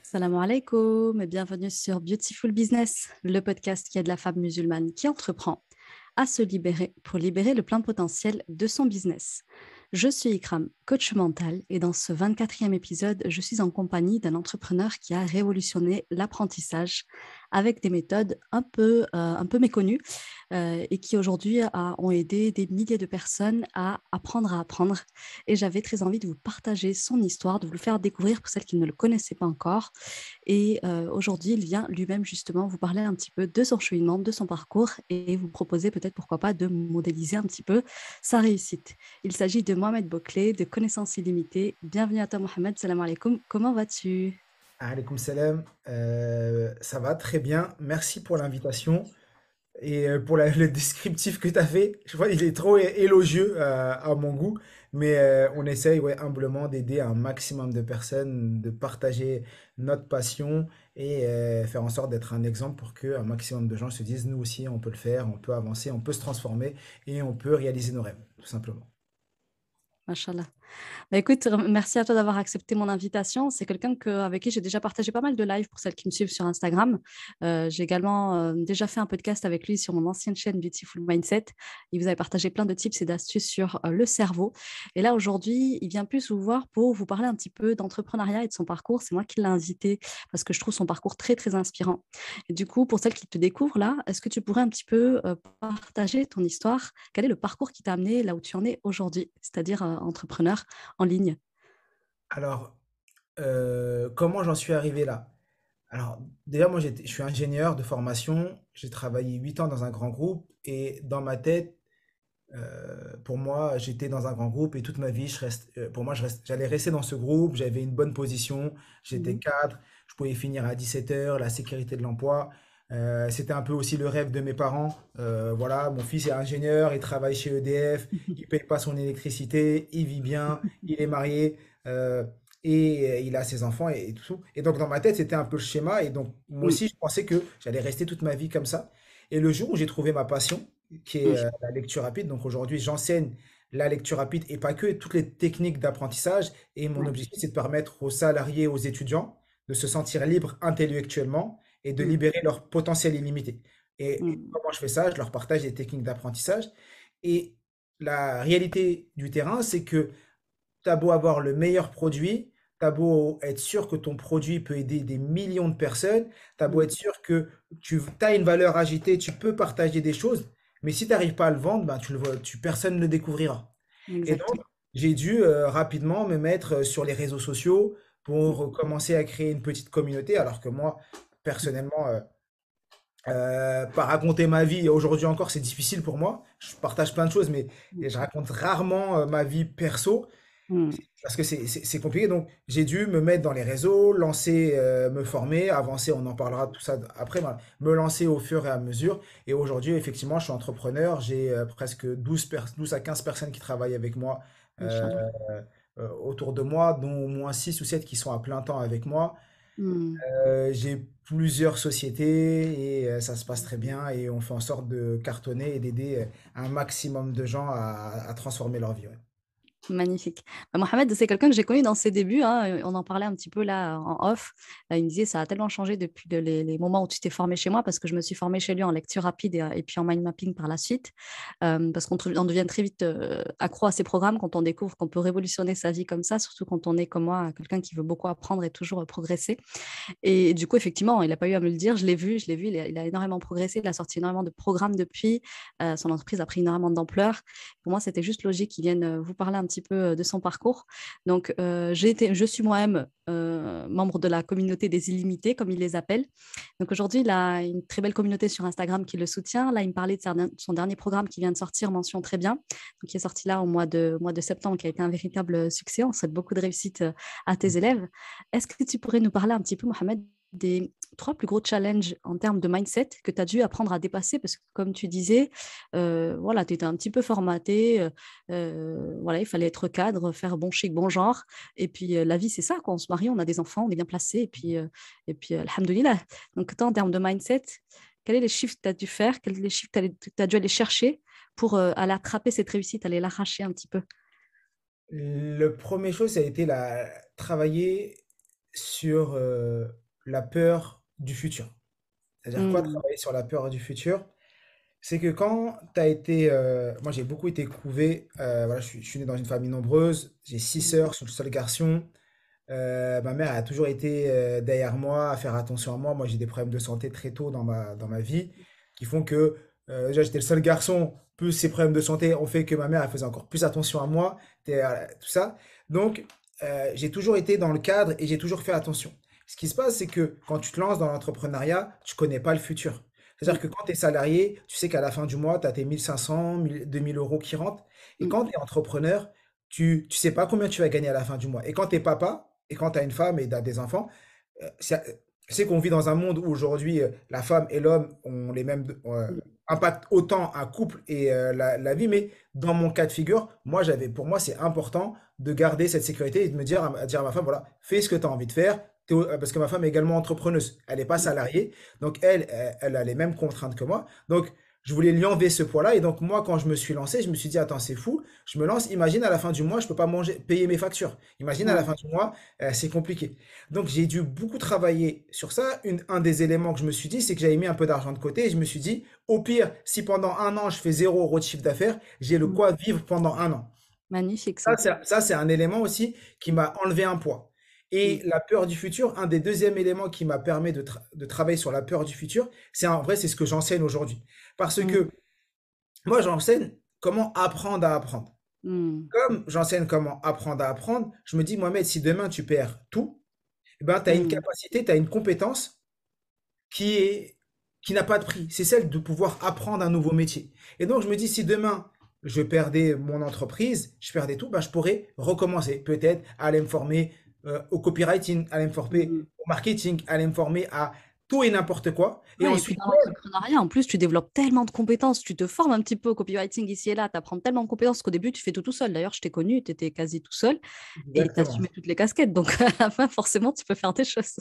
Salam alaikum et bienvenue sur Beautiful Business, le podcast qui aide la femme musulmane qui entreprend à se libérer pour libérer le plein potentiel de son business. Je suis Ikram, coach mental, et dans ce 24e épisode, je suis en compagnie d'un entrepreneur qui a révolutionné l'apprentissage avec des méthodes un peu méconnues et qui aujourd'hui ont aidé des milliers de personnes à apprendre à apprendre. Et j'avais très envie de vous partager son histoire, de vous le faire découvrir pour celles qui ne le connaissaient pas encore. Et aujourd'hui, il vient lui-même justement vous parler un petit peu de son cheminement, de son parcours et vous proposer peut-être, pourquoi pas, de modéliser un petit peu sa réussite. Il s'agit de Mohamed Bouclé, de Connaissances illimitées. Bienvenue à toi, Mohamed. Salam alaikum. Comment vas-tu? Alaykoum salam. Ça va très bien. Merci pour l'invitation et pour le descriptif que tu as fait. Je vois, il est trop élogieux à mon goût, mais on essaye ouais, humblement d'aider un maximum de personnes, de partager notre passion et faire en sorte d'être un exemple pour que un maximum de gens se disent, nous aussi, on peut le faire, on peut avancer, on peut se transformer et on peut réaliser nos rêves, tout simplement. Machallah. Bah, écoute, merci à toi d'avoir accepté mon invitation. C'est quelqu'un avec qui j'ai déjà partagé pas mal de lives pour celles qui me suivent sur Instagram. J'ai également déjà fait un podcast avec lui sur mon ancienne chaîne Beautiful Mindset. Il vous avait partagé plein de tips et d'astuces sur le cerveau. Et là, aujourd'hui, il vient plus vous voir pour vous parler un petit peu d'entrepreneuriat et de son parcours. C'est moi qui l'ai invité parce que je trouve son parcours très, très inspirant. Et du coup, pour celles qui te découvrent là, est-ce que tu pourrais un petit peu partager ton histoire? Quel est le parcours qui t'a amené là où tu en es aujourd'hui, c'est-à-dire entrepreneur en ligne? Alors, comment j'en suis arrivé là? Alors, déjà, moi, je suis ingénieur de formation. J'ai travaillé 8 ans dans un grand groupe. Et dans ma tête, pour moi, j'étais dans un grand groupe et toute ma vie, pour moi, j'allais rester dans ce groupe. J'avais une bonne position. J'étais Mhm. cadre. Je pouvais finir à 17 heures, la sécurité de l'emploi. C'était un peu aussi le rêve de mes parents. Voilà, mon fils est ingénieur, il travaille chez EDF, il paye pas son électricité, il vit bien, il est marié. euh, et il a ses enfants et tout. Et donc dans ma tête, c'était un peu le schéma. Et donc moi Mm. aussi, je pensais que j'allais rester toute ma vie comme ça. Et le jour où j'ai trouvé ma passion, qui est Mm. la lecture rapide, donc aujourd'hui j'enseigne la lecture rapide et pas que, toutes les techniques d'apprentissage. Et mon Ouais. objectif, c'est de permettre aux salariés, aux étudiants de se sentir libres intellectuellement et de Mm. libérer leur potentiel illimité. Et Mm. comment je fais ça? Je leur partage des techniques d'apprentissage. Et la réalité du terrain, c'est que t'as beau avoir le meilleur produit, t'as beau être sûr que ton produit peut aider des millions de personnes, t'as beau Mm. être sûr que tu as une valeur agitée, tu peux partager des choses, mais si tu n'arrives pas à le vendre, ben tu le vois, personne ne le découvrira. Et donc, Exactement. j'ai dû rapidement me mettre sur les réseaux sociaux Mm. pour commencer à créer une petite communauté, alors que moi, personnellement, pas raconter ma vie, aujourd'hui encore, c'est difficile pour moi. Je partage plein de choses, mais Mm. je raconte rarement ma vie perso. Mm. Parce que c'est compliqué, donc j'ai dû me mettre dans les réseaux, lancer, me former, avancer, on en parlera de tout ça après, me lancer au fur et à mesure. Et aujourd'hui, effectivement, je suis entrepreneur, j'ai presque 12 à 15 personnes qui travaillent avec moi euh, Inch'Allah. autour de moi, dont au moins 6 ou 7 qui sont à plein temps avec moi. Mm. J'ai plusieurs sociétés et ça se passe très bien et on fait en sorte de cartonner et d'aider un maximum de gens à transformer leur vie. Ouais. Magnifique. Bah, Mohamed, c'est quelqu'un que j'ai connu dans ses débuts, hein. On en parlait un petit peu là en off. Il me disait ça a tellement changé depuis les moments où tu t'es formé chez moi parce que je me suis formée chez lui en lecture rapide et puis en mind mapping par la suite. Parce on devient très vite accro à ces programmes quand on découvre qu'on peut révolutionner sa vie comme ça, surtout quand on est comme moi, quelqu'un qui veut beaucoup apprendre et toujours progresser. Et du coup, effectivement, il n'a pas eu à me le dire. Je l'ai vu, il a énormément progressé. Il a sorti énormément de programmes depuis. Son entreprise a pris énormément d'ampleur. Pour moi, c'était juste logique qu'il vienne vous parler un petit peu de son parcours. Donc, je suis moi-même membre de la communauté des illimités, comme il les appelle. Donc, aujourd'hui, il a une très belle communauté sur Instagram qui le soutient. Là, il me parlait de son dernier programme qui vient de sortir, mention très bien, donc, qui est sorti là au mois de septembre, qui a été un véritable succès. On souhaite beaucoup de réussite à tes élèves. Est-ce que tu pourrais nous parler un petit peu, Mohamed, des trois plus gros challenges en termes de mindset que tu as dû apprendre à dépasser? Parce que, comme tu disais, voilà, tu étais un petit peu formaté. Voilà, il fallait être cadre, faire bon chic, bon genre. Et puis, la vie, c'est ça. Quand on se marie, on a des enfants, on est bien placé. Et puis alhamdoulilah. Donc, toi, en termes de mindset, quels sont les chiffres que tu as dû faire? Quels sont les chiffres que tu as dû aller chercher pour aller attraper cette réussite, aller l'arracher un petit peu? Le premier chose, ça a été travailler sur la peur du futur. C'est-à-dire quoi, Mm. travailler sur la peur du futur? C'est que quand tu as été. Moi, j'ai beaucoup été couvé. Voilà, je suis né dans une famille nombreuse. J'ai six Mm. sœurs, je suis le seul garçon. Ma mère a toujours été derrière moi, à faire attention à moi. Moi, j'ai des problèmes de santé très tôt dans ma vie qui font que déjà j'étais le seul garçon, plus ces problèmes de santé ont fait que ma mère elle faisait encore plus attention à moi, tout ça. Donc, j'ai toujours été dans le cadre et j'ai toujours fait attention. Ce qui se passe, c'est que quand tu te lances dans l'entrepreneuriat, tu connais pas le futur. C'est-à-dire que Mm. quand tu es salarié, tu sais qu'à la fin du mois, tu as tes 1500, 2000 euros qui rentrent. Et Mm. quand tu es entrepreneur, tu sais pas combien tu vas gagner à la fin du mois. Et quand tu es papa, et quand tu as une femme et tu as des enfants, je sais qu'on vit dans un monde où aujourd'hui la femme et l'homme ont les mêmes Mm. impactent autant un couple et la vie, mais dans mon cas de figure, pour moi, c'est important de garder cette sécurité et de me dire dire à ma femme, voilà, fais ce que tu as envie de faire. Parce que ma femme est également entrepreneuse, elle n'est pas salariée, donc elle a les mêmes contraintes que moi. Donc, je voulais lui enlever ce poids-là. Et donc, moi, quand je me suis lancé, je me suis dit, attends, c'est fou, je me lance, imagine à la fin du mois, je peux pas manger, payer mes factures. Imagine à la Ouais. fin du mois, c'est compliqué. Donc j'ai dû beaucoup travailler sur ça. Un des éléments que je me suis dit, c'est que j'avais mis un peu d'argent de côté et je me suis dit, au pire, si pendant un an je fais 0 € de chiffre d'affaires, j'ai le Mm. quoi vivre pendant un an. Magnifique Ça, ça. c'est un élément aussi qui m'a enlevé un poids. Mm. Et la peur du futur, un des deuxièmes éléments qui m'a permis de travailler sur la peur du futur, en vrai, c'est ce que j'enseigne aujourd'hui. Parce Mm. que moi, j'enseigne comment apprendre à apprendre. Mm. Comme j'enseigne comment apprendre à apprendre, je me dis, Mohamed, si demain tu perds tout, eh ben, tu as une Mm. capacité, tu as une compétence qui est, qui n'a pas de prix. C'est celle de pouvoir apprendre un nouveau métier. Et donc, je me dis, si demain, je perdais mon entreprise, je perdais tout, ben, je pourrais recommencer. Peut-être aller me former au copywriting, aller me former Mm. au marketing, aller me former à tout et n'importe quoi. Et Ouais, et puis ensuite, dans l'entrepreneuriat, en plus, tu développes tellement de compétences. Tu te formes un petit peu au copywriting ici et là. Tu apprends tellement de compétences qu'au début, tu fais tout seul. D'ailleurs, je t'ai connu, tu étais quasi tout seul et tu exactement. assumais toutes les casquettes. Donc, à la fin, forcément, tu peux faire tes choses.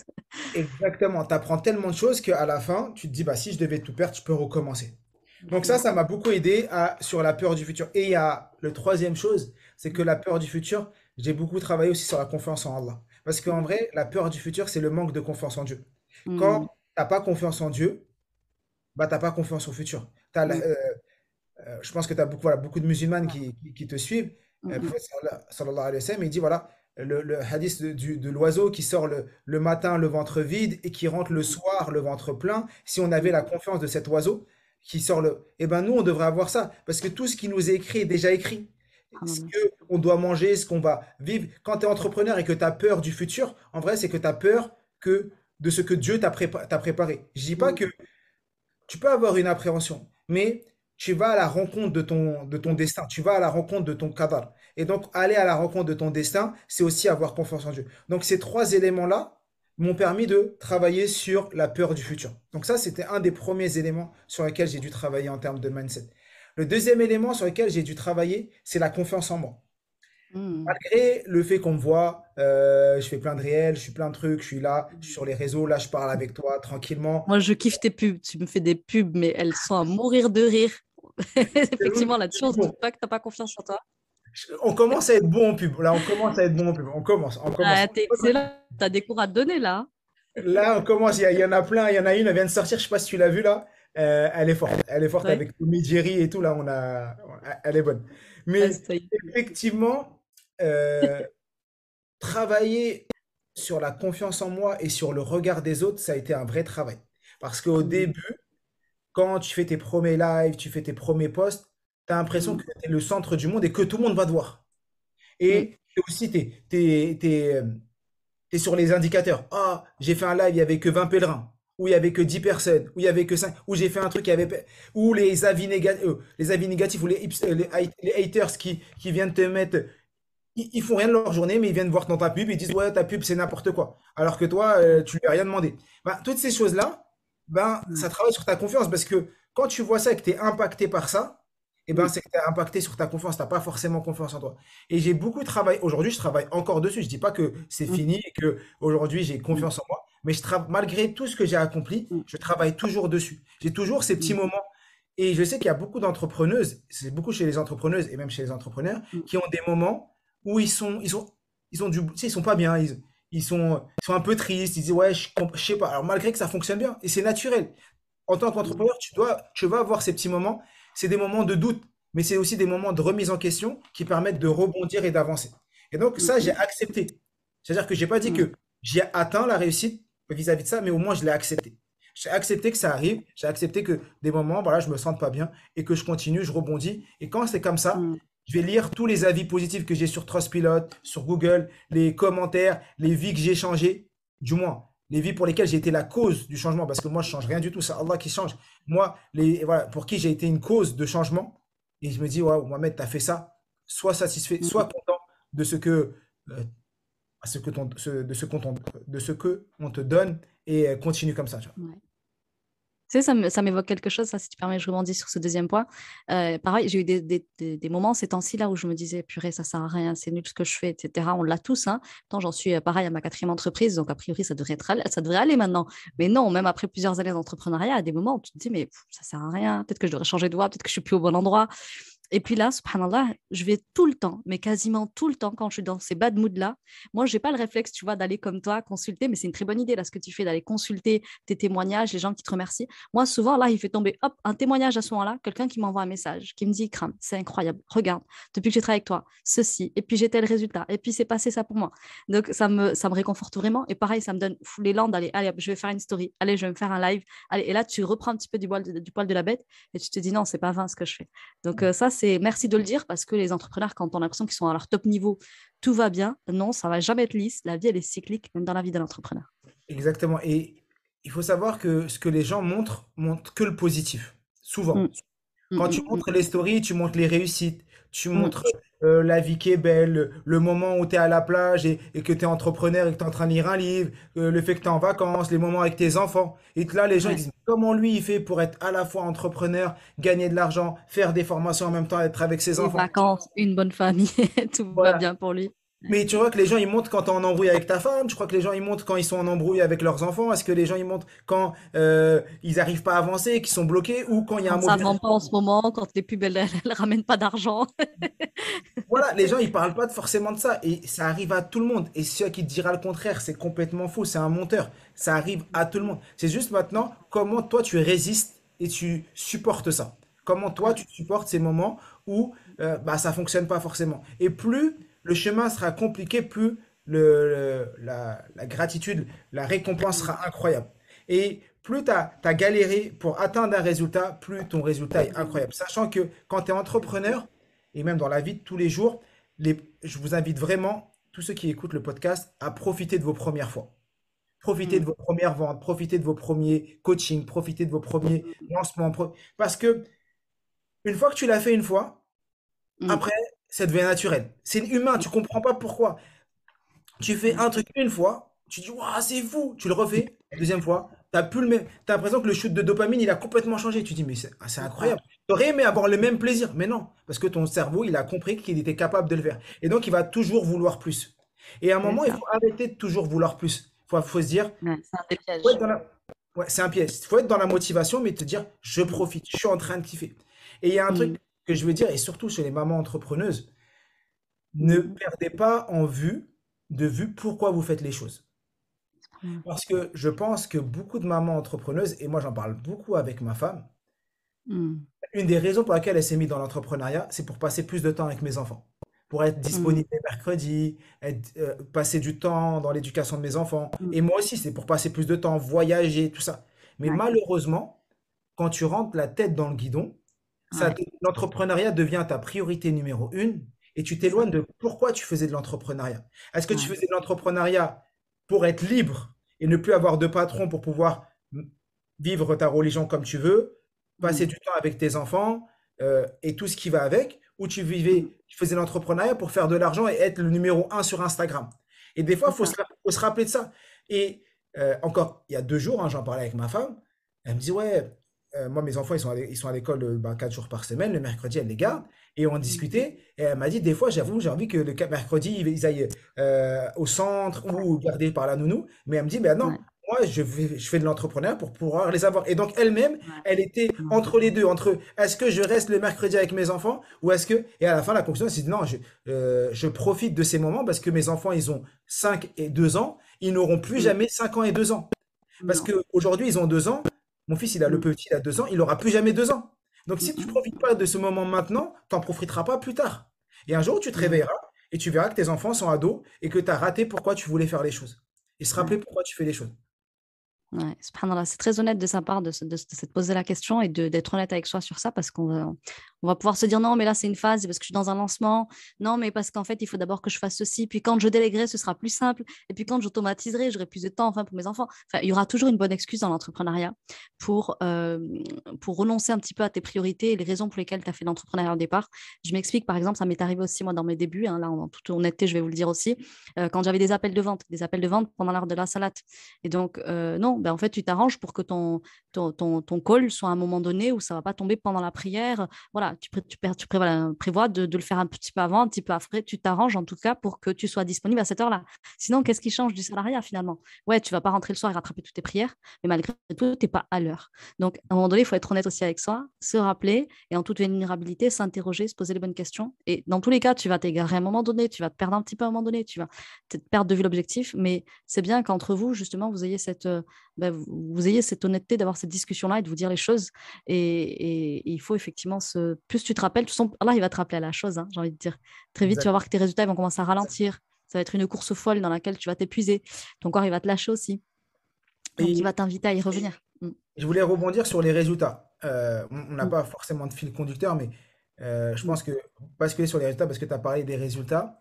Exactement. Tu apprends tellement de choses qu'à la fin, tu te dis, bah, si je devais tout perdre, je peux recommencer. Donc Mm. ça m'a beaucoup aidé sur la peur du futur. Et il y a le troisième chose, c'est que la peur du futur, j'ai beaucoup travaillé aussi sur la confiance en Allah. Parce qu'en Mm. vrai, la peur du futur, c'est le manque de confiance en Dieu. Quand Mm. t'as pas confiance en Dieu, bah t'as pas confiance au futur. T'as Mm. je pense que tu as beaucoup, voilà, beaucoup de musulmanes qui te suivent. Mm. Le Mm. prophète sallallahu alayhi wa sallam, il dit voilà, le hadith de l'oiseau qui sort le matin le ventre vide et qui rentre le soir le ventre plein. Si on avait Mm. la confiance de cet oiseau qui sort eh ben nous, on devrait avoir ça. Parce que tout ce qui nous est écrit est déjà écrit. Ce Subhanallah. qu'on doit manger, ce qu'on va vivre. Quand tu es entrepreneur et que tu as peur du futur, en vrai, c'est que tu as peur de ce que Dieu t'a préparé. Je dis pas Mm. que tu peux avoir une appréhension, mais tu vas à la rencontre de ton Mm. destin, tu vas à la rencontre de ton qadar. Et donc, aller à la rencontre de ton destin, c'est aussi avoir confiance en Dieu. Donc, ces trois éléments-là m'ont permis de travailler sur la peur du futur. Donc, ça, c'était un des premiers éléments sur lesquels j'ai dû travailler en termes de mindset. Le deuxième élément sur lequel j'ai dû travailler, c'est la confiance en moi. Mm. Malgré le fait qu'on me voit, je fais plein de réels, je suis plein de trucs, je suis là, je suis sur les réseaux, là, je parle avec toi tranquillement. Moi, je kiffe tes pubs. Tu me fais des pubs, mais elles sont à mourir de rire. Effectivement, là-dessus, on se Bon, doute pas que t'as pas confiance en toi. on commence à être bon en pub. Là, on commence à être bon en pub. On commence. Ah, t'es excellent. T'as des cours à te donner, là. Là, on commence. Il y en a plein. Il y en a une, elle vient de sortir. Je sais pas si tu l'as vue là. Elle est forte. Elle est forte Ouais. avec Tommy Jerry et tout. Là, elle est bonne. Ah, Mais c'est- effectivement, euh, travailler sur la confiance en moi et sur le regard des autres, ça a été un vrai travail. Parce qu'au Mm. début, quand tu fais tes premiers lives, tu fais tes premiers posts, tu as l'impression Mm. que tu es le centre du monde et que tout le monde va te voir. Mm. Et aussi, t'es sur les indicateurs. Ah, j'ai fait un live, il n'y avait que 20 pèlerins. Ou il n'y avait que 10 personnes. Ou il n'y avait que 5. Ou j'ai fait un truc, ou les avis négatifs, ou les haters qui viennent te mettre. Ils font rien de leur journée, mais ils viennent voir dans ta pub, ils disent ouais, ta pub c'est n'importe quoi. Alors que toi, tu lui as rien demandé. Ben, toutes ces choses-là, ben, Mm. ça travaille sur ta confiance parce que quand tu vois ça et que tu es impacté par ça, eh ben, Mm. c'est que tu es impacté sur ta confiance, tu n'as pas forcément confiance en toi. Et j'ai beaucoup travaillé, aujourd'hui je travaille encore dessus, je dis pas que c'est Mm. fini et que aujourd'hui j'ai Mm. confiance en moi, mais malgré tout ce que j'ai accompli, Mm. je travaille toujours dessus. J'ai toujours ces petits Mm. moments. Et je sais qu'il y a beaucoup d'entrepreneuses, c'est beaucoup chez les entrepreneuses et même chez les entrepreneurs, Mm. qui ont des moments où ils sont du, tu sais, ils sont pas bien. ils sont un peu tristes, ils disent ouais, je sais pas. Alors malgré que ça fonctionne bien, et c'est naturel. En tant Mm, qu'entrepreneur, tu vas avoir ces petits moments, c'est des moments de doute, mais c'est aussi des moments de remise en question qui permettent de rebondir et d'avancer. Et donc mm, ça, j'ai mm, accepté. C'est-à-dire que j'ai pas dit mm, que j'ai atteint la réussite vis-à-vis de ça, mais au moins je l'ai accepté. J'ai accepté que ça arrive, j'ai accepté que des moments, voilà, je me sente pas bien et que je continue, je rebondis. Et quand c'est comme ça, mm. je vais lire tous les avis positifs que j'ai sur Trustpilot, sur Google, les commentaires, les vies que j'ai changées, du moins les vies pour lesquelles j'ai été la cause du changement, parce que moi je change rien du tout, c'est Allah qui change. Moi, voilà, pour qui j'ai été une cause de changement, et je me dis, waouh, Mohamed, tu as fait ça, sois satisfait, sois Mm. content de ce que, ce que de ce que on te donne et continue comme ça. Tu vois. Ouais. Tu sais, ça m'évoque quelque chose, ça, si tu permets, je rebondis sur ce deuxième point. Pareil, j'ai eu des moments ces temps-ci là où je me disais, purée, ça sert à rien, c'est nul ce que je fais, etc. On l'a tous, hein. Pourtant, j'en suis pareil à ma quatrième entreprise, donc a priori, ça devrait aller maintenant. Mais non, même après plusieurs années d'entrepreneuriat, à des moments où tu te dis, mais ça sert à rien, peut-être que je devrais changer de voie, peut-être que je suis plus au bon endroit. Et puis là, subhanallah, je vais tout le temps, mais quasiment tout le temps, quand je suis dans ces bad moods-là, moi, j'ai pas le réflexe, tu vois, d'aller comme toi consulter, mais c'est une très bonne idée, là, ce que tu fais, d'aller consulter tes témoignages, les gens qui te remercient. Moi, souvent, là, il fait tomber, hop, un témoignage à ce moment-là, quelqu'un qui m'envoie un message, qui me dit, Kram, c'est incroyable, regarde, depuis que j'ai travaillé avec toi, ceci, et puis j'ai tel résultat, et puis c'est passé ça pour moi. Donc, ça me réconforte vraiment. Et pareil, ça me donne l'élan d'aller, allez, hop, je vais faire une story, allez, je vais me faire un live, allez, et là, tu reprends un petit peu du poil de la bête, et tu te dis, non, c'est pas vain ce que je fais. Donc ça, c'est merci de le dire parce que les entrepreneurs, quand on a l'impression qu'ils sont à leur top niveau, tout va bien. Non, ça va jamais être lisse. La vie, elle est cyclique, même dans la vie d'un entrepreneur. Exactement. Et il faut savoir que ce que les gens montrent que le positif. Mm, Souvent. mm, Quand tu mm, montres les stories, tu montres les réussites, tu mm, montres la vie qui est belle, le moment où tu es à la plage et que tu es entrepreneur et que tu es en train de lire un livre, le fait que tu es en vacances, les moments avec tes enfants. Et que là, les gens ils ouais. disent, comment lui il fait pour être à la fois entrepreneur, gagner de l'argent, faire des formations en même temps, être avec ses Des enfants. vacances, une bonne famille, tout va Voilà. bien pour lui. Mais tu vois que les gens ils montent quand tu es en embrouille avec ta femme, je crois que les gens ils montent quand ils sont en embrouille avec leurs enfants, est-ce que les gens ils montent quand ils n'arrivent pas à avancer, qu'ils sont bloqués ou quand il y a un Quand ça mauvais. ne vend pas en ce moment, quand les pubs, elles ramènent pas d'argent. Voilà, les gens, ils parlent pas forcément de ça. Et ça arrive à tout le monde. Et celui qui te dira le contraire, c'est complètement faux. C'est un menteur. Ça arrive à tout le monde. C'est juste maintenant comment toi tu résistes et tu supportes ça. Comment toi tu supportes ces moments où bah, ça fonctionne pas forcément. Et plus le chemin sera compliqué, plus la gratitude, la récompense sera incroyable. Et plus tu as galéré pour atteindre un résultat, plus ton résultat est incroyable. Sachant que quand tu es entrepreneur, et même dans la vie de tous les jours, je vous invite vraiment, tous ceux qui écoutent le podcast, à profiter de vos premières fois. Profitez de Mm, vos premières ventes, profitez de vos premiers coachings, profitez de vos premiers mm, lancements. Parce que une fois que tu l'as fait une fois, mm, après, ça devient naturel. C'est humain, tu comprends pas pourquoi. Tu fais mm, un truc une fois, tu dis, waouh, c'est fou. Tu le refais, la deuxième fois, t'as plus le même. T'as l'impression que le shoot de dopamine, il a complètement changé. Tu dis, mais c'est c'est ça. incroyable. T'aurais aimé avoir le même plaisir, mais non, parce que ton cerveau, il a compris qu'il était capable de le faire. Et donc, il va toujours vouloir plus. Et à un C'est moment, il ça. faut arrêter de toujours vouloir plus. Faut se dire, Ouais, c'est un des faut être pièges. dans la. Ouais, c'est un piège. Il faut être dans la motivation, mais te dire, je Mm, profite, je suis en train de kiffer. Et il y a un truc mm, que je veux dire, et surtout chez les mamans entrepreneuses, ne mm, perdez pas de vue pourquoi vous faites les choses. mm, Parce que je pense que beaucoup de mamans entrepreneuses, et moi j'en parle beaucoup avec ma femme, mm, une des raisons pour laquelle elle s'est mise dans l'entrepreneuriat, c'est pour passer plus de temps avec mes enfants. Pour être mm, disponible les mercredis, passer du temps dans l'éducation de mes enfants. mm. Et moi aussi, c'est pour passer plus de temps, voyager, tout ça. Mais Ouais, malheureusement, quand tu rentres la tête dans le guidon, ouais, l'entrepreneuriat devient ta priorité numéro une et tu c'est ça. t'éloignes de pourquoi tu faisais de l'entrepreneuriat. Est-ce que tu Ouais. faisais de l'entrepreneuriat pour être libre et ne plus avoir de patron pour pouvoir vivre ta religion comme tu veux, passer Mm, du temps avec tes enfants et tout ce qui va avec, ou mm. tu faisais l'entrepreneuriat pour faire de l'argent et être le numéro un sur Instagram. Et des fois, C'est ça. faut se rappeler de ça. Et encore, il y a 2 jours, hein, j'en parlais avec ma femme, elle me dit, ouais, moi, mes enfants, ils sont à l'école 4 jours par semaine. Le mercredi, elle les Mm, garde. Et on mm. discutait. Et elle m'a dit, des fois, j'avoue, j'ai envie que mercredi, ils aillent au centre Ouais, ou gardés par la nounou. Mais elle me dit, ben non, ouais. moi, je fais de l'entrepreneuriat pour pouvoir les avoir. Et donc, elle-même, Ouais. elle était Ouais. entre les deux, entre est-ce que je reste le mercredi avec mes enfants ou est-ce que. Et à la fin, la conclusion, c'est non, je profite de ces moments parce que mes enfants, ils ont 5 et 2 ans. Ils n'auront plus Mm. jamais 5 ans et 2 ans. Parce Non. qu'aujourd'hui, ils ont 2 ans. Mon fils, il a le Mm. petit, il a 2 ans. Il n'aura plus jamais 2 ans. Donc, Mm, si tu ne mm, profites pas de ce moment maintenant, tu n'en profiteras pas plus tard. Et un jour, tu te mm. réveilleras et tu verras que tes enfants sont ados et que tu as raté pourquoi tu voulais faire les choses. Et se Ouais. rappeler pourquoi tu fais les choses. Ouais, subhanallah, c'est très honnête de sa part de se poser la question et d'être honnête avec soi sur ça parce on va pouvoir se dire non, mais là c'est une phase, c'est parce que je suis dans un lancement, non, mais parce qu'en fait il faut d'abord que je fasse ceci, puis quand je déléguerai ce sera plus simple, et puis quand j'automatiserai j'aurai plus de temps enfin pour mes enfants. Enfin, il y aura toujours une bonne excuse dans l'entrepreneuriat pour, euh, pour renoncer un petit peu à tes priorités et les raisons pour lesquelles tu as fait l'entrepreneuriat au départ. Je m'explique, par exemple, ça m'est arrivé aussi moi dans mes débuts, hein, là en toute honnêteté je vais vous le dire aussi, quand j'avais des appels de vente pendant l'heure de la salade. Et donc, non, ben, en fait, tu t'arranges pour que ton call soit à un moment donné où ça ne va pas tomber pendant la prière. Voilà, prévois de le faire un petit peu avant, un petit peu après. Tu t'arranges en tout cas pour que tu sois disponible à cette heure-là. Sinon, qu'est-ce qui change du salariat finalement? Ouais, tu ne vas pas rentrer le soir et rattraper toutes tes prières, mais malgré tout, tu n'es pas à l'heure. Donc, à un moment donné, il faut être honnête aussi avec soi, se rappeler et en toute vulnérabilité, s'interroger, se poser les bonnes questions. Et dans tous les cas, tu vas t'égarer à un moment donné, tu vas te perdre un petit peu à un moment donné, tu vas peut-être perdre de vue l'objectif, mais c'est bien qu'entre vous, justement, vous ayez cette honnêteté d'avoir cette discussion-là et de vous dire les choses. Et il faut effectivement plus tu te rappelles, Allah, il va te rappeler à la chose, hein, j'ai envie de dire. Très vite, tu vas Exact. voir que tes résultats ils vont commencer à ralentir. Ça va être une course folle dans laquelle tu vas t'épuiser. Ton corps, il va te lâcher aussi. Donc, il Et va t'inviter à y revenir. Mm. je voulais rebondir sur les résultats. On n'a Mm. pas forcément de fil conducteur, mais je Mm. pense que basculer sur les résultats, parce que tu as parlé des résultats,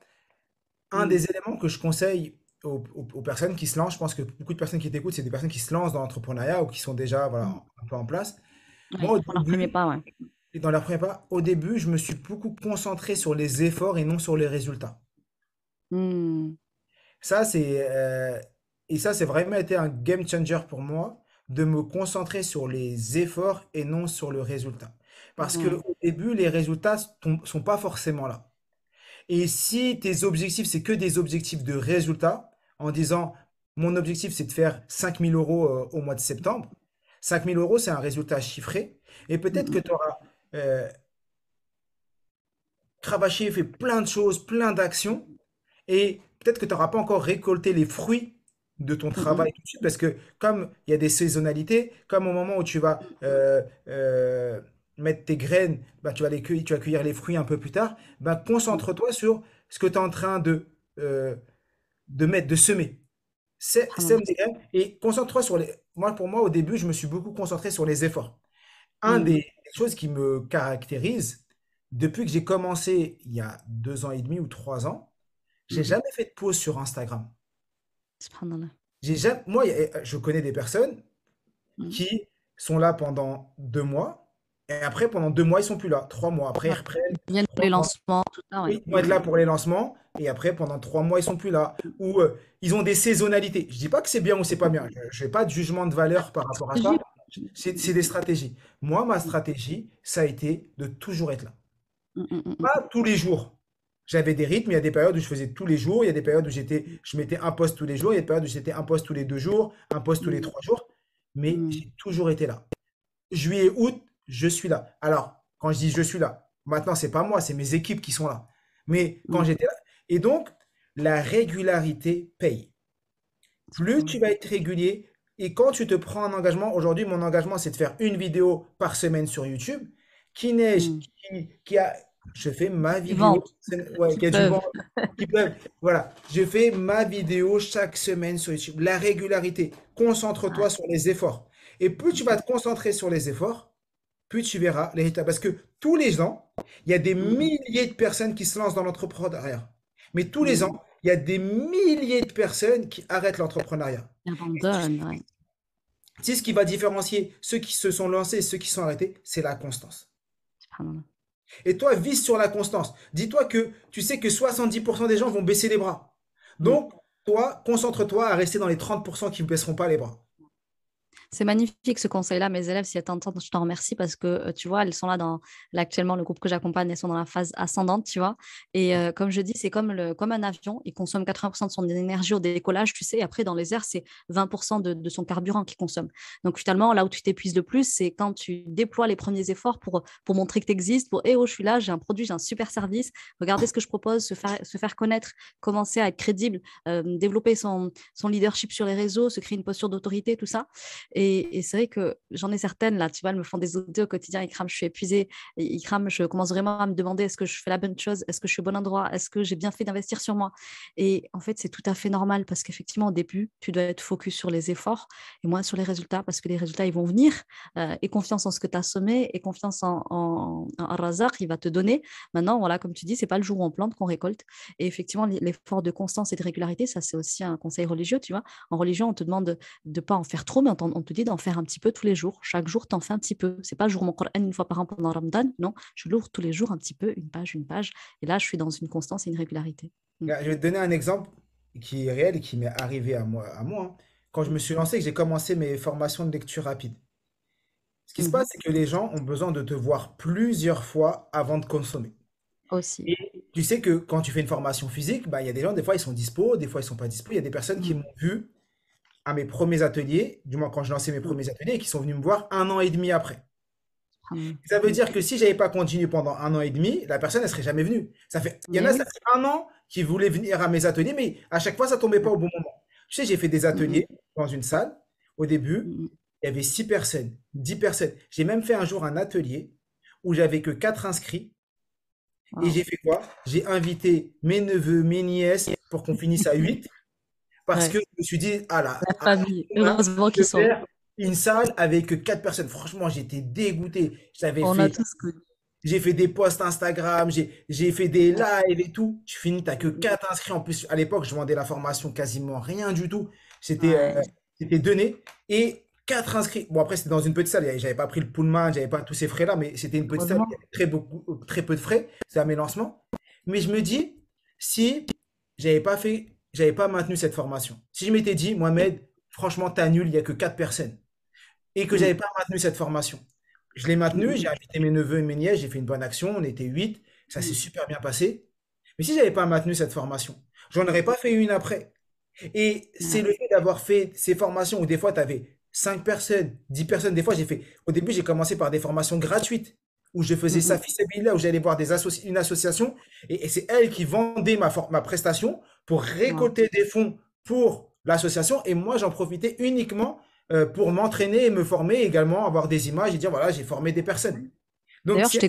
un Mm. des éléments que je conseille aux personnes qui se lancent, je pense que beaucoup de personnes qui t'écoutent, c'est des personnes qui se lancent dans l'entrepreneuriat ou qui sont déjà voilà, Mm. un peu en place. Ouais, Moi, au qui font leur premier début, pas, ouais. et dans leur premier pas, au début, je me suis beaucoup concentré sur les efforts et non sur les résultats. Mm. Ça, et ça, c'est vraiment été un game changer pour moi de me concentrer sur les efforts et non sur le résultat. Parce que Ouais. au début, les résultats sont pas forcément là. Et si tes objectifs, c'est que des objectifs de résultats, en disant mon objectif, c'est de faire 5 000 € au mois de septembre, 5 000 €, c'est un résultat chiffré. Et peut-être que Mm. tu auras cravaché, fait plein de choses, plein d'actions, et peut-être que tu n'auras pas encore récolté les fruits de ton Mm. Mm. travail tout de suite, parce que comme il y a des saisonnalités, comme au moment où tu vas mettre tes graines, bah, tu vas cueillir les fruits un peu plus tard, bah, Mm. concentre-toi sur ce que tu es en train euh, de mettre, de semer. Sème Subhanallah. des graines et concentre-toi sur les. Moi, pour moi, au début, je me suis beaucoup concentré sur les efforts. Un Mm. des choses qui me caractérise, depuis que j'ai commencé il y a 2 ans et demi ou 3 ans, j'ai Mm. jamais fait de pause sur Instagram. Subhanallah. Moi, je connais des personnes Mm. qui sont là pendant 2 mois, et après, pendant 2 mois, ils sont plus là. 3 mois, après, ils Ouais. reprennent. Ils viennent pour les 3 mois. lancements, tout ça, ouais. Oui, ils vont Mm. être là pour les lancements, et après, pendant 3 mois, ils sont plus là. Ou ils ont des saisonnalités. Je dis pas que c'est bien ou c'est pas bien. Je n'ai pas de jugement de valeur par rapport à ça. Stratégie. C'est des stratégies. Moi, ma stratégie, ça a été de toujours être là. Mm. Mm. Mm. Pas tous les jours. J'avais des rythmes, il y a des périodes où je faisais tous les jours, il y a des périodes où je mettais un post tous les jours, il y a des périodes où j'étais un post tous les 2 jours, un post tous les Mm. 3 jours, mais Mm. j'ai toujours été là. Juillet, août, je suis là. Alors, quand je dis je suis là, maintenant, c'est pas moi, c'est mes équipes qui sont là. Mais quand Mm. j'étais là, et donc, la régularité paye. Plus tu Subhanallah. vas être régulier, et quand tu te prends un engagement, aujourd'hui, mon engagement, c'est de faire une vidéo par semaine sur YouTube. Qui neige, Mm. qui a, je fais ma Qui vidéo, vendent, ouais, qui qui a du peuvent. vent, qui peuvent. Voilà, je fais ma vidéo chaque semaine sur YouTube. La régularité, Ouais. concentre-toi sur les efforts. Et plus tu vas te concentrer sur les efforts, plus tu verras les résultats. Parce que tous les ans, il y a des Mm. milliers de personnes qui se lancent dans l'entrepreneuriat. Mais tous les Mm. ans, il y a des milliers de personnes qui arrêtent l'entrepreneuriat. Qui Et abandonnent, ouais. ce qui va différencier ceux qui se sont lancés et ceux qui sont arrêtés, c'est la constance. Subhanallah. Et toi, vise sur la constance. Dis-toi que tu sais que 70% des gens vont baisser les bras. Mm. Donc, toi, concentre-toi à rester dans les 30% qui ne baisseront pas les bras. C'est magnifique ce conseil-là. Mes élèves, si elles t'entendent, je t'en remercie parce que tu vois, elles sont là actuellement, le groupe que j'accompagne, elles sont dans la phase ascendante, tu vois. Et comme je dis, c'est comme un avion. Il consomme 80% de son énergie au décollage, tu sais. Et après, dans les airs, c'est 20% de son carburant qu'il consomme. Donc finalement, là où tu t'épuises le plus, c'est quand tu déploies les premiers efforts pour montrer que tu existes, pour, eh oh, je suis là, j'ai un produit, j'ai un super service, regardez ce que je propose, se faire connaître, commencer à être crédible, développer son leadership sur les réseaux, se créer une posture d'autorité, tout ça. Et c'est vrai que j'en ai certaines, là, tu vois, elles me font des audits au quotidien, ils crament, je suis épuisée, ils crament, je commence vraiment à me demander est-ce que je fais la bonne chose, est-ce que je suis au bon endroit, est-ce que j'ai bien fait d'investir sur moi. Et en fait, c'est tout à fait normal parce qu'effectivement, au début, tu dois être focus sur les efforts et moins sur les résultats parce que les résultats, ils vont venir. Et confiance en ce que tu as semé et confiance en Razak, il va te donner. Maintenant, voilà, comme tu dis, c'est pas le jour où on plante qu'on récolte. Et effectivement, l'effort de constance et de régularité, ça, c'est aussi un conseil religieux, tu vois. En religion, on te demande de ne pas en faire trop, mais on te dit d'en faire un petit peu tous les jours. Chaque jour, tu en fais un petit peu. C'est pas je jour mon Coran une fois par an pendant Ramadan, non, je l'ouvre tous les jours un petit peu, une page, une page. Et là, je suis dans une constance et une régularité. Mm. Là, je vais te donner un exemple qui est réel et qui m'est arrivé à moi, hein. Quand je me suis lancé, que j'ai commencé mes formations de lecture rapide. Ce qui se passe, Mhm. c'est que les gens ont besoin de te voir plusieurs fois avant de consommer. Aussi. Et tu sais que quand tu fais une formation physique, bah, il y a des gens, des fois, ils sont dispo, des fois, ils sont pas dispo. Il y a des personnes qui Mm. m'ont vu à mes premiers ateliers, du moins quand je lançais mes Mm. premiers ateliers, et qui sont venus me voir 1 an et demi après. Subhanallah. Ça veut Mm. dire que si j'avais pas continué pendant 1 an et demi, la personne, elle serait jamais venue. Il y en Mais a, ça oui. fait 1 an qui voulaient venir à mes ateliers, mais à chaque fois, ça tombait pas Mm. au bon moment. Tu sais, j'ai fait des Mm. ateliers dans une salle. Au début, Mm. il y avait 6 personnes, 10 personnes. J'ai même fait un jour un atelier où j'avais que 4 inscrits. Et Wow. j'ai fait quoi? J'ai invité mes neveux, mes nièces pour qu'on finisse à 8. Parce que Ouais. je me suis dit, ah là, La famille, là, heureusement de qu'ils sont là. faire une salle avec 4 personnes. Franchement, j'étais dégoûté. J'avais On a fait tous connu. J'ai fait des posts Instagram, j'ai fait des Ouais. lives et tout. Tu finis, t'as que Mm. 4 inscrits. En plus, à l'époque, je vendais la formation quasiment rien du tout. C'était Ouais. c'était donné. Et 4 inscrits. Bon, après, c'était dans une petite salle. J'avais pas pris le pullman, j'avais pas tous ces frais-là, mais c'était une petite salle. Il y Heureusement. avait très peu de frais. C'est à mes lancements. Mais je me dis, si j'avais pas maintenu cette formation, si je m'étais dit, Mohamed, franchement, t'as nul, il y a que 4 personnes et que j'avais Mm. pas maintenu cette formation. Je l'ai maintenu, j'ai Mm. invité mes neveux et mes nièces, j'ai fait une bonne action, on était 8, ça s'est Mm. super bien passé. Mais si j'avais pas maintenu cette formation, j'en aurais pas fait une après. Et c'est Ouais. le fait d'avoir fait ces formations où des fois tu avais 5 personnes, 10 personnes, des fois au début j'ai commencé par des formations gratuites où je faisais ça Mm. là où j'allais voir une association et c'est elle qui vendait ma prestation pour Wow. récolter des fonds pour l'association et moi j'en profitais uniquement pour m'entraîner et me former également, avoir des images et dire voilà, j'ai formé des personnes. Donc D'ailleurs, c'est je t'ai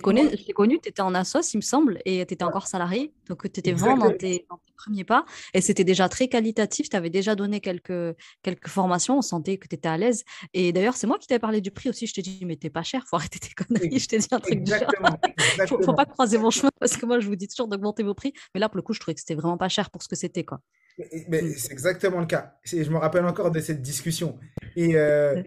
connu, tu étais en assos, il me semble, et tu étais ouais, encore salarié. Donc, tu étais vraiment exactement. dans tes premiers pas. Et c'était déjà très qualitatif. Tu avais déjà donné quelques formations. On sentait que tu étais à l'aise. Et d'ailleurs, c'est moi qui t'avais parlé du prix aussi. Je t'ai dit, mais t'es pas cher, faut arrêter tes conneries. Je t'ai dit un truc du genre. Exactement, Faut pas exactement. croiser mon chemin parce que moi, je vous dis toujours d'augmenter vos prix. Mais là, pour le coup, je trouvais que c'était vraiment pas cher pour ce que c'était, quoi. Mais Mm. c'est exactement le cas. Je me rappelle encore de cette discussion. Et, euh,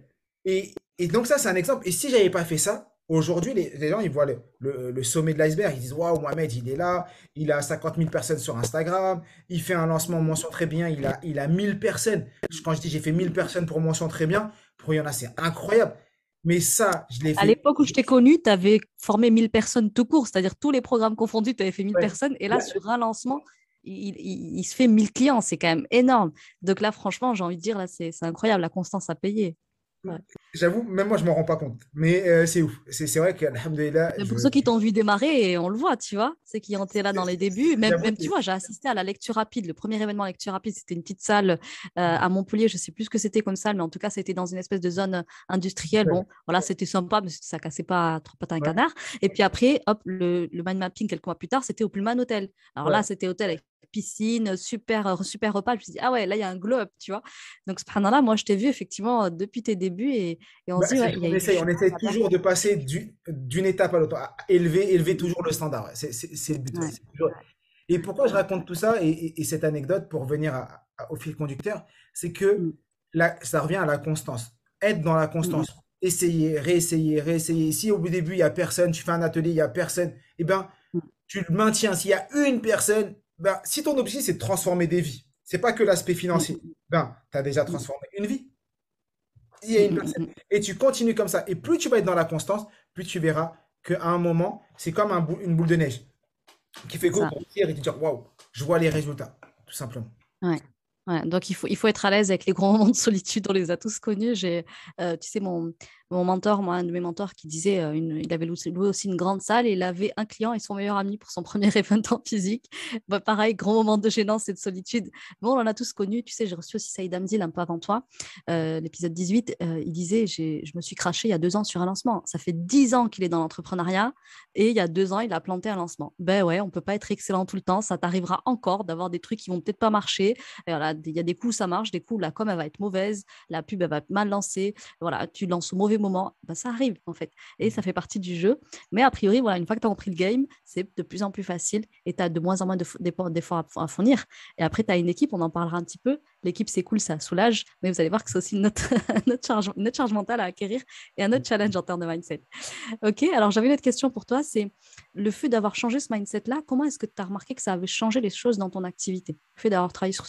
et donc ça, c'est un exemple. Et si j'avais pas fait ça, aujourd'hui, les gens, ils voient le sommet de l'iceberg. Ils disent, waouh, Mohamed, il est là, il a 50 000 personnes sur Instagram, il fait un lancement mention très bien, il a 1 000 personnes. Quand je dis j'ai fait 1 000 personnes pour mention très bien, pour il y en a, c'est incroyable. Mais ça, je l'ai À fait. l'époque où je t'ai connu, tu avais formé 1000 personnes tout court, c'est-à-dire tous les programmes confondus, tu avais fait 1000 Ouais. personnes. Et là, sur un lancement, il se fait 1000 clients, c'est quand même énorme. Donc là, franchement, j'ai envie de dire, là, c'est incroyable, la constance à payer. Ouais. J'avoue, même moi, je m'en rends pas compte. Mais c'est ouf. C'est vrai que, alhamdoulilah, Mais pour ceux qui t'ont vu démarrer, on le voit, tu vois, ceux qui ont été là dans les débuts, j'avoue, même tu vois, j'ai assisté à la lecture rapide. Le premier événement lecture rapide, c'était une petite salle à Montpellier, je sais plus ce que c'était comme salle, mais en tout cas, c'était dans une espèce de zone industrielle. Bon, voilà, c'était sympa, mais ça cassait pas trop pas un ouais, canard. Et puis après, hop, le mind mapping, quelques mois plus tard, c'était au Pullman Hotel. Alors là, ouais. c'était hôtel avec piscine, super repas. Je me suis dit, ah ouais, là, il y a un glow up, tu vois. Donc, subhanallah, moi, je t'ai vu effectivement depuis tes débuts et on se Bah, dit, c'est ouais, ce il y a qu'on eu du essaye. On chemin essaye à faire. toujours de passer d'une étape à l'autre, à élever toujours le standard. Ouais. C'est le but. Ouais. Ouais. Et pourquoi je raconte tout ça et cette anecdote pour revenir au fil conducteur, c'est que Mm, là, ça revient à la constance. Être dans la mm, constance. Essayer, réessayer, réessayer. Si au début, il n'y a personne, tu fais un atelier, il n'y a personne, eh ben, mm, tu le maintiens. S'il y a une personne, ben, si ton objectif, c'est de transformer des vies, c'est pas que l'aspect mm, financier, mm, ben, tu as déjà mm. transformé une vie. Il y a une personne. Et tu continues comme ça. Et plus tu vas être dans la constance, plus tu verras qu'à un moment, c'est comme une boule de neige qui fait C'est go ça. grossir et tu te dis, waouh, je vois les résultats, tout simplement. Ouais. Ouais. Donc, il faut être à l'aise avec les grands moments de solitude. On les a tous connus. Tu sais, mon mentor, moi, un de mes mentors qui disait, il avait loué aussi une grande salle et il avait un client et son meilleur ami pour son premier event en physique. Bah, pareil, grand moment de gênance et de solitude. Bon, on en a tous connu. Tu sais, j'ai reçu aussi Saïd Hamzil un peu avant toi, l'épisode 18. Il disait, je me suis craché il y a 2 ans sur un lancement. Ça fait 10 ans qu'il est dans l'entrepreneuriat et il y a 2 ans, il a planté un lancement. Ben ouais, on peut pas être excellent tout le temps. Ça t'arrivera encore d'avoir des trucs qui vont peut-être pas marcher. Et voilà, il y a des coups, ça marche, des coups, la com, elle va être mauvaise, la pub, elle va être mal lancée. Voilà, tu lances au mauvais moment. Ben, ça arrive, en fait. Et ça fait partie du jeu. Mais a priori, voilà, une fois que tu as compris le game, c'est de plus en plus facile et tu as de moins en moins d'efforts à fournir. Et après, tu as une équipe, on en parlera un petit peu. L'équipe, c'est cool, ça soulage. Mais vous allez voir que c'est aussi notre charge mentale à acquérir et un autre challenge en termes de mindset. Ok, alors j'avais une autre question pour toi, c'est le fait d'avoir changé ce mindset-là, comment est-ce que tu as remarqué que ça avait changé les choses dans ton activité? Le fait d'avoir travaillé sur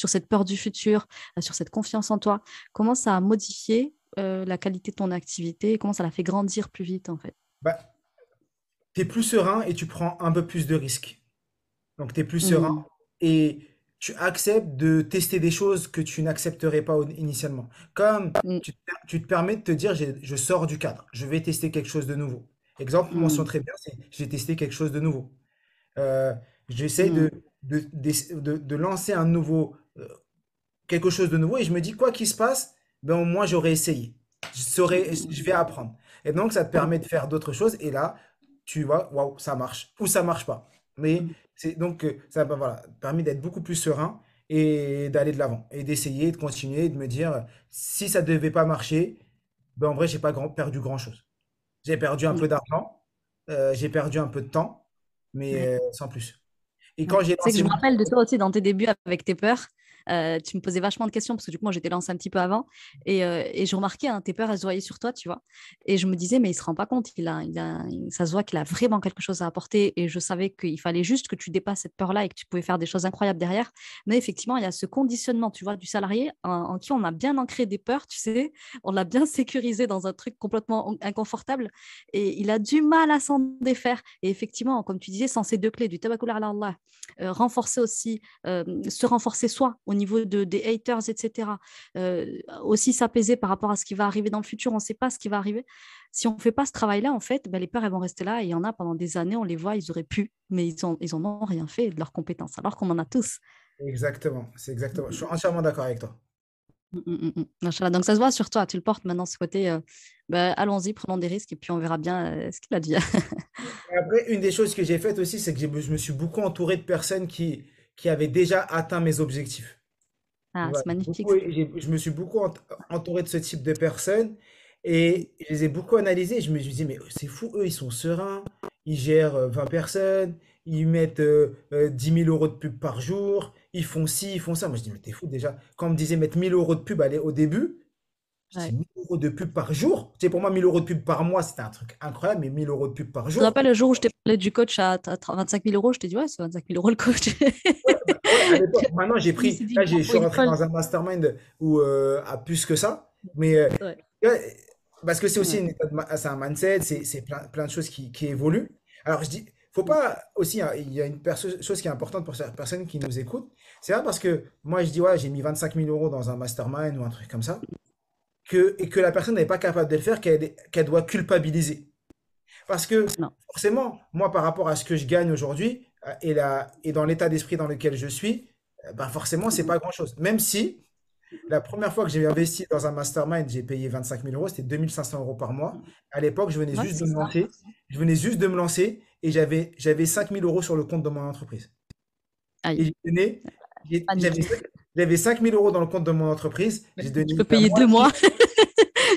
cette peur du futur, sur cette confiance en toi, comment ça a modifié la qualité de ton activité et comment ça l'a fait grandir plus vite en fait? Bah, tu es plus serein et tu prends un peu plus de risques. Donc, tu es plus serein Hmm, et tu acceptes de tester des choses que tu n'accepterais pas initialement. Comme hmm, tu te permets de te dire, je sors du cadre, je vais tester quelque chose de nouveau. Exemple, mention hmm, très bien, c'est j'ai testé quelque chose de nouveau. Euh, J'essaie hmm, de lancer un nouveau, quelque chose de nouveau et je me dis, quoi qu'il se passe, ben, au moins j'aurais essayé. Je vais apprendre. Et donc, ça te permet de faire d'autres choses et là, tu vois, waouh, ça marche ou ça marche pas. Mais hmm, c'est donc, ça ben, voilà, permet d'être beaucoup plus serein et d'aller de l'avant et d'essayer, de continuer, de me dire, si ça devait pas marcher, ben, en vrai, j'ai pas perdu grand-chose. J'ai perdu un hmm. peu d'argent, j'ai perdu un peu de temps, mais Ouais. sans plus. Et Ouais. quand j'ai C'est que lancé je me mon... rappelle de toi aussi dans tes débuts avec tes peurs. Tu me posais vachement de questions parce que du coup, moi, j'étais lancée un petit peu avant. Et je remarquais, hein, tes peurs, elles se voyaient sur toi, tu vois. Et je me disais, mais il se rend pas compte. Ça se voit qu'il a vraiment quelque chose à apporter. Et je savais qu'il fallait juste que tu dépasses cette peur-là et que tu pouvais faire des choses incroyables derrière. Mais effectivement, il y a ce conditionnement, tu vois, du salarié en qui on a bien ancré des peurs, tu sais. On l'a bien sécurisé dans un truc complètement inconfortable. Et il a du mal à s'en défaire. Et effectivement, comme tu disais, sans ces deux clés, du tabakkul ala Allah, renforcer aussi, se renforcer soi au niveau des haters, etc. Aussi s'apaiser par rapport à ce qui va arriver dans le futur. On ne sait pas ce qui va arriver. Si on ne fait pas ce travail-là, en fait, ben, les peurs, elles vont rester là. Et il y en a pendant des années, on les voit, ils auraient pu, mais ils en ont rien fait de leurs compétences, alors qu'on en a tous. Exactement, c'est exactement. Je suis entièrement d'accord avec toi. Machallah. Donc ça se voit sur toi, tu le portes maintenant ce côté, ben, allons-y, prenons des risques et puis on verra bien ce qu'il a dit. Et après, une des choses que j'ai faites aussi, c'est que je me suis beaucoup entouré de personnes qui avaient déjà atteint mes objectifs. Ah, Voilà. c'est magnifique ça. Je me suis beaucoup entouré de ce type de personnes et je les ai beaucoup analysées. Je me suis dit, mais c'est fou, eux, ils sont sereins, ils gèrent 20 personnes, ils mettent 10 000 euros de pub par jour, ils font ci, ils font ça. Moi, je dis, mais t'es fou déjà. Quand on me disait mettre 1 000 euros de pub au début, je dis Ouais. 1 000 euros de pub par jour. Tu sais, pour moi, 1 000 euros de pub par mois, c'était un truc incroyable, mais 1 000 euros de pub par Tu te jour. rappelles le jour où je t'ai parlé du coach à 25 000 euros, je t'ai dit, ouais, c'est 25 000 euros le coach. Ouais, bah, ouais, à l'époque. Maintenant, j'ai Je me suis pris. dit, Là, il m'en je faut suis une rentré folle. dans un mastermind où à plus que ça. Mais Ouais. ouais, parce que c'est aussi Ouais. c'est un mindset, c'est plein de choses qui évoluent. Alors, je dis, faut pas aussi, hein, il y a une chose qui est importante pour certaines personnes qui nous écoutent. C'est pas parce que moi, je dis, ouais, j'ai mis 25 000 euros dans un mastermind ou un truc comme ça, et que la personne n'est pas capable de le faire, qu'elle doit culpabiliser. Parce que Non. forcément, moi, par rapport à ce que je gagne aujourd'hui et dans l'état d'esprit dans lequel je suis, ben forcément, c'est pas grand-chose. Même si la première fois que j'ai investi dans un mastermind, j'ai payé 25 000 euros, c'était 2 500 euros par mois. À l'époque, je venais Ouais, juste de c'est me ça. lancer. Je venais juste de me lancer et j'avais 5 000 euros sur le compte de mon entreprise. Aïe, Et panique. j'avais 5 000 euros dans le compte de mon entreprise. J'ai Je donné peux la payer 2 mois. moitié.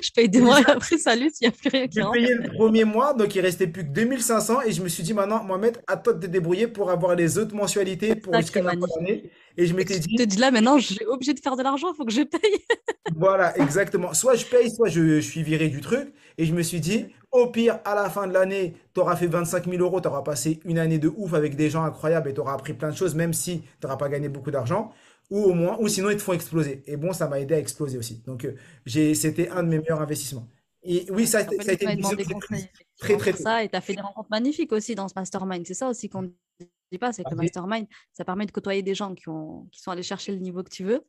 Je paye deux J'ai mois et après, salut, il n'y a plus rien qui J'ai rentre. payé le premier mois, donc il restait plus que 2 500 et je me suis dit maintenant, Mohamed, à toi de te débrouiller pour avoir les autres mensualités C'est pour ça jusqu'à qui est la fin de magnifique. l'année. Et je C'est m'étais que tu te dit, dis là, maintenant, j'ai obligé de faire de l'argent, il faut que je paye. voilà, exactement. Soit je paye, soit je suis viré du truc. Et je me suis dit, au pire, à la fin de l'année, tu auras fait 25 000 euros, tu auras passé une année de ouf avec des gens incroyables et tu auras appris plein de choses, même si tu n'auras pas gagné beaucoup d'argent. ou au moins, ou sinon ils te font exploser. Et bon, ça m'a aidé à exploser aussi. Donc, c'était un de mes meilleurs investissements. Et oui, Ouais, je me ça rappelle a que tu été une m'avais vision demandé que j'ai conseil prise très, effectivement très pour tôt. ça et tu as fait des rencontres magnifiques aussi dans ce mastermind. C'est ça aussi qu'on ne dit pas, c'est que Ah le oui, mastermind, ça permet de côtoyer des gens qui sont allés chercher le niveau que tu veux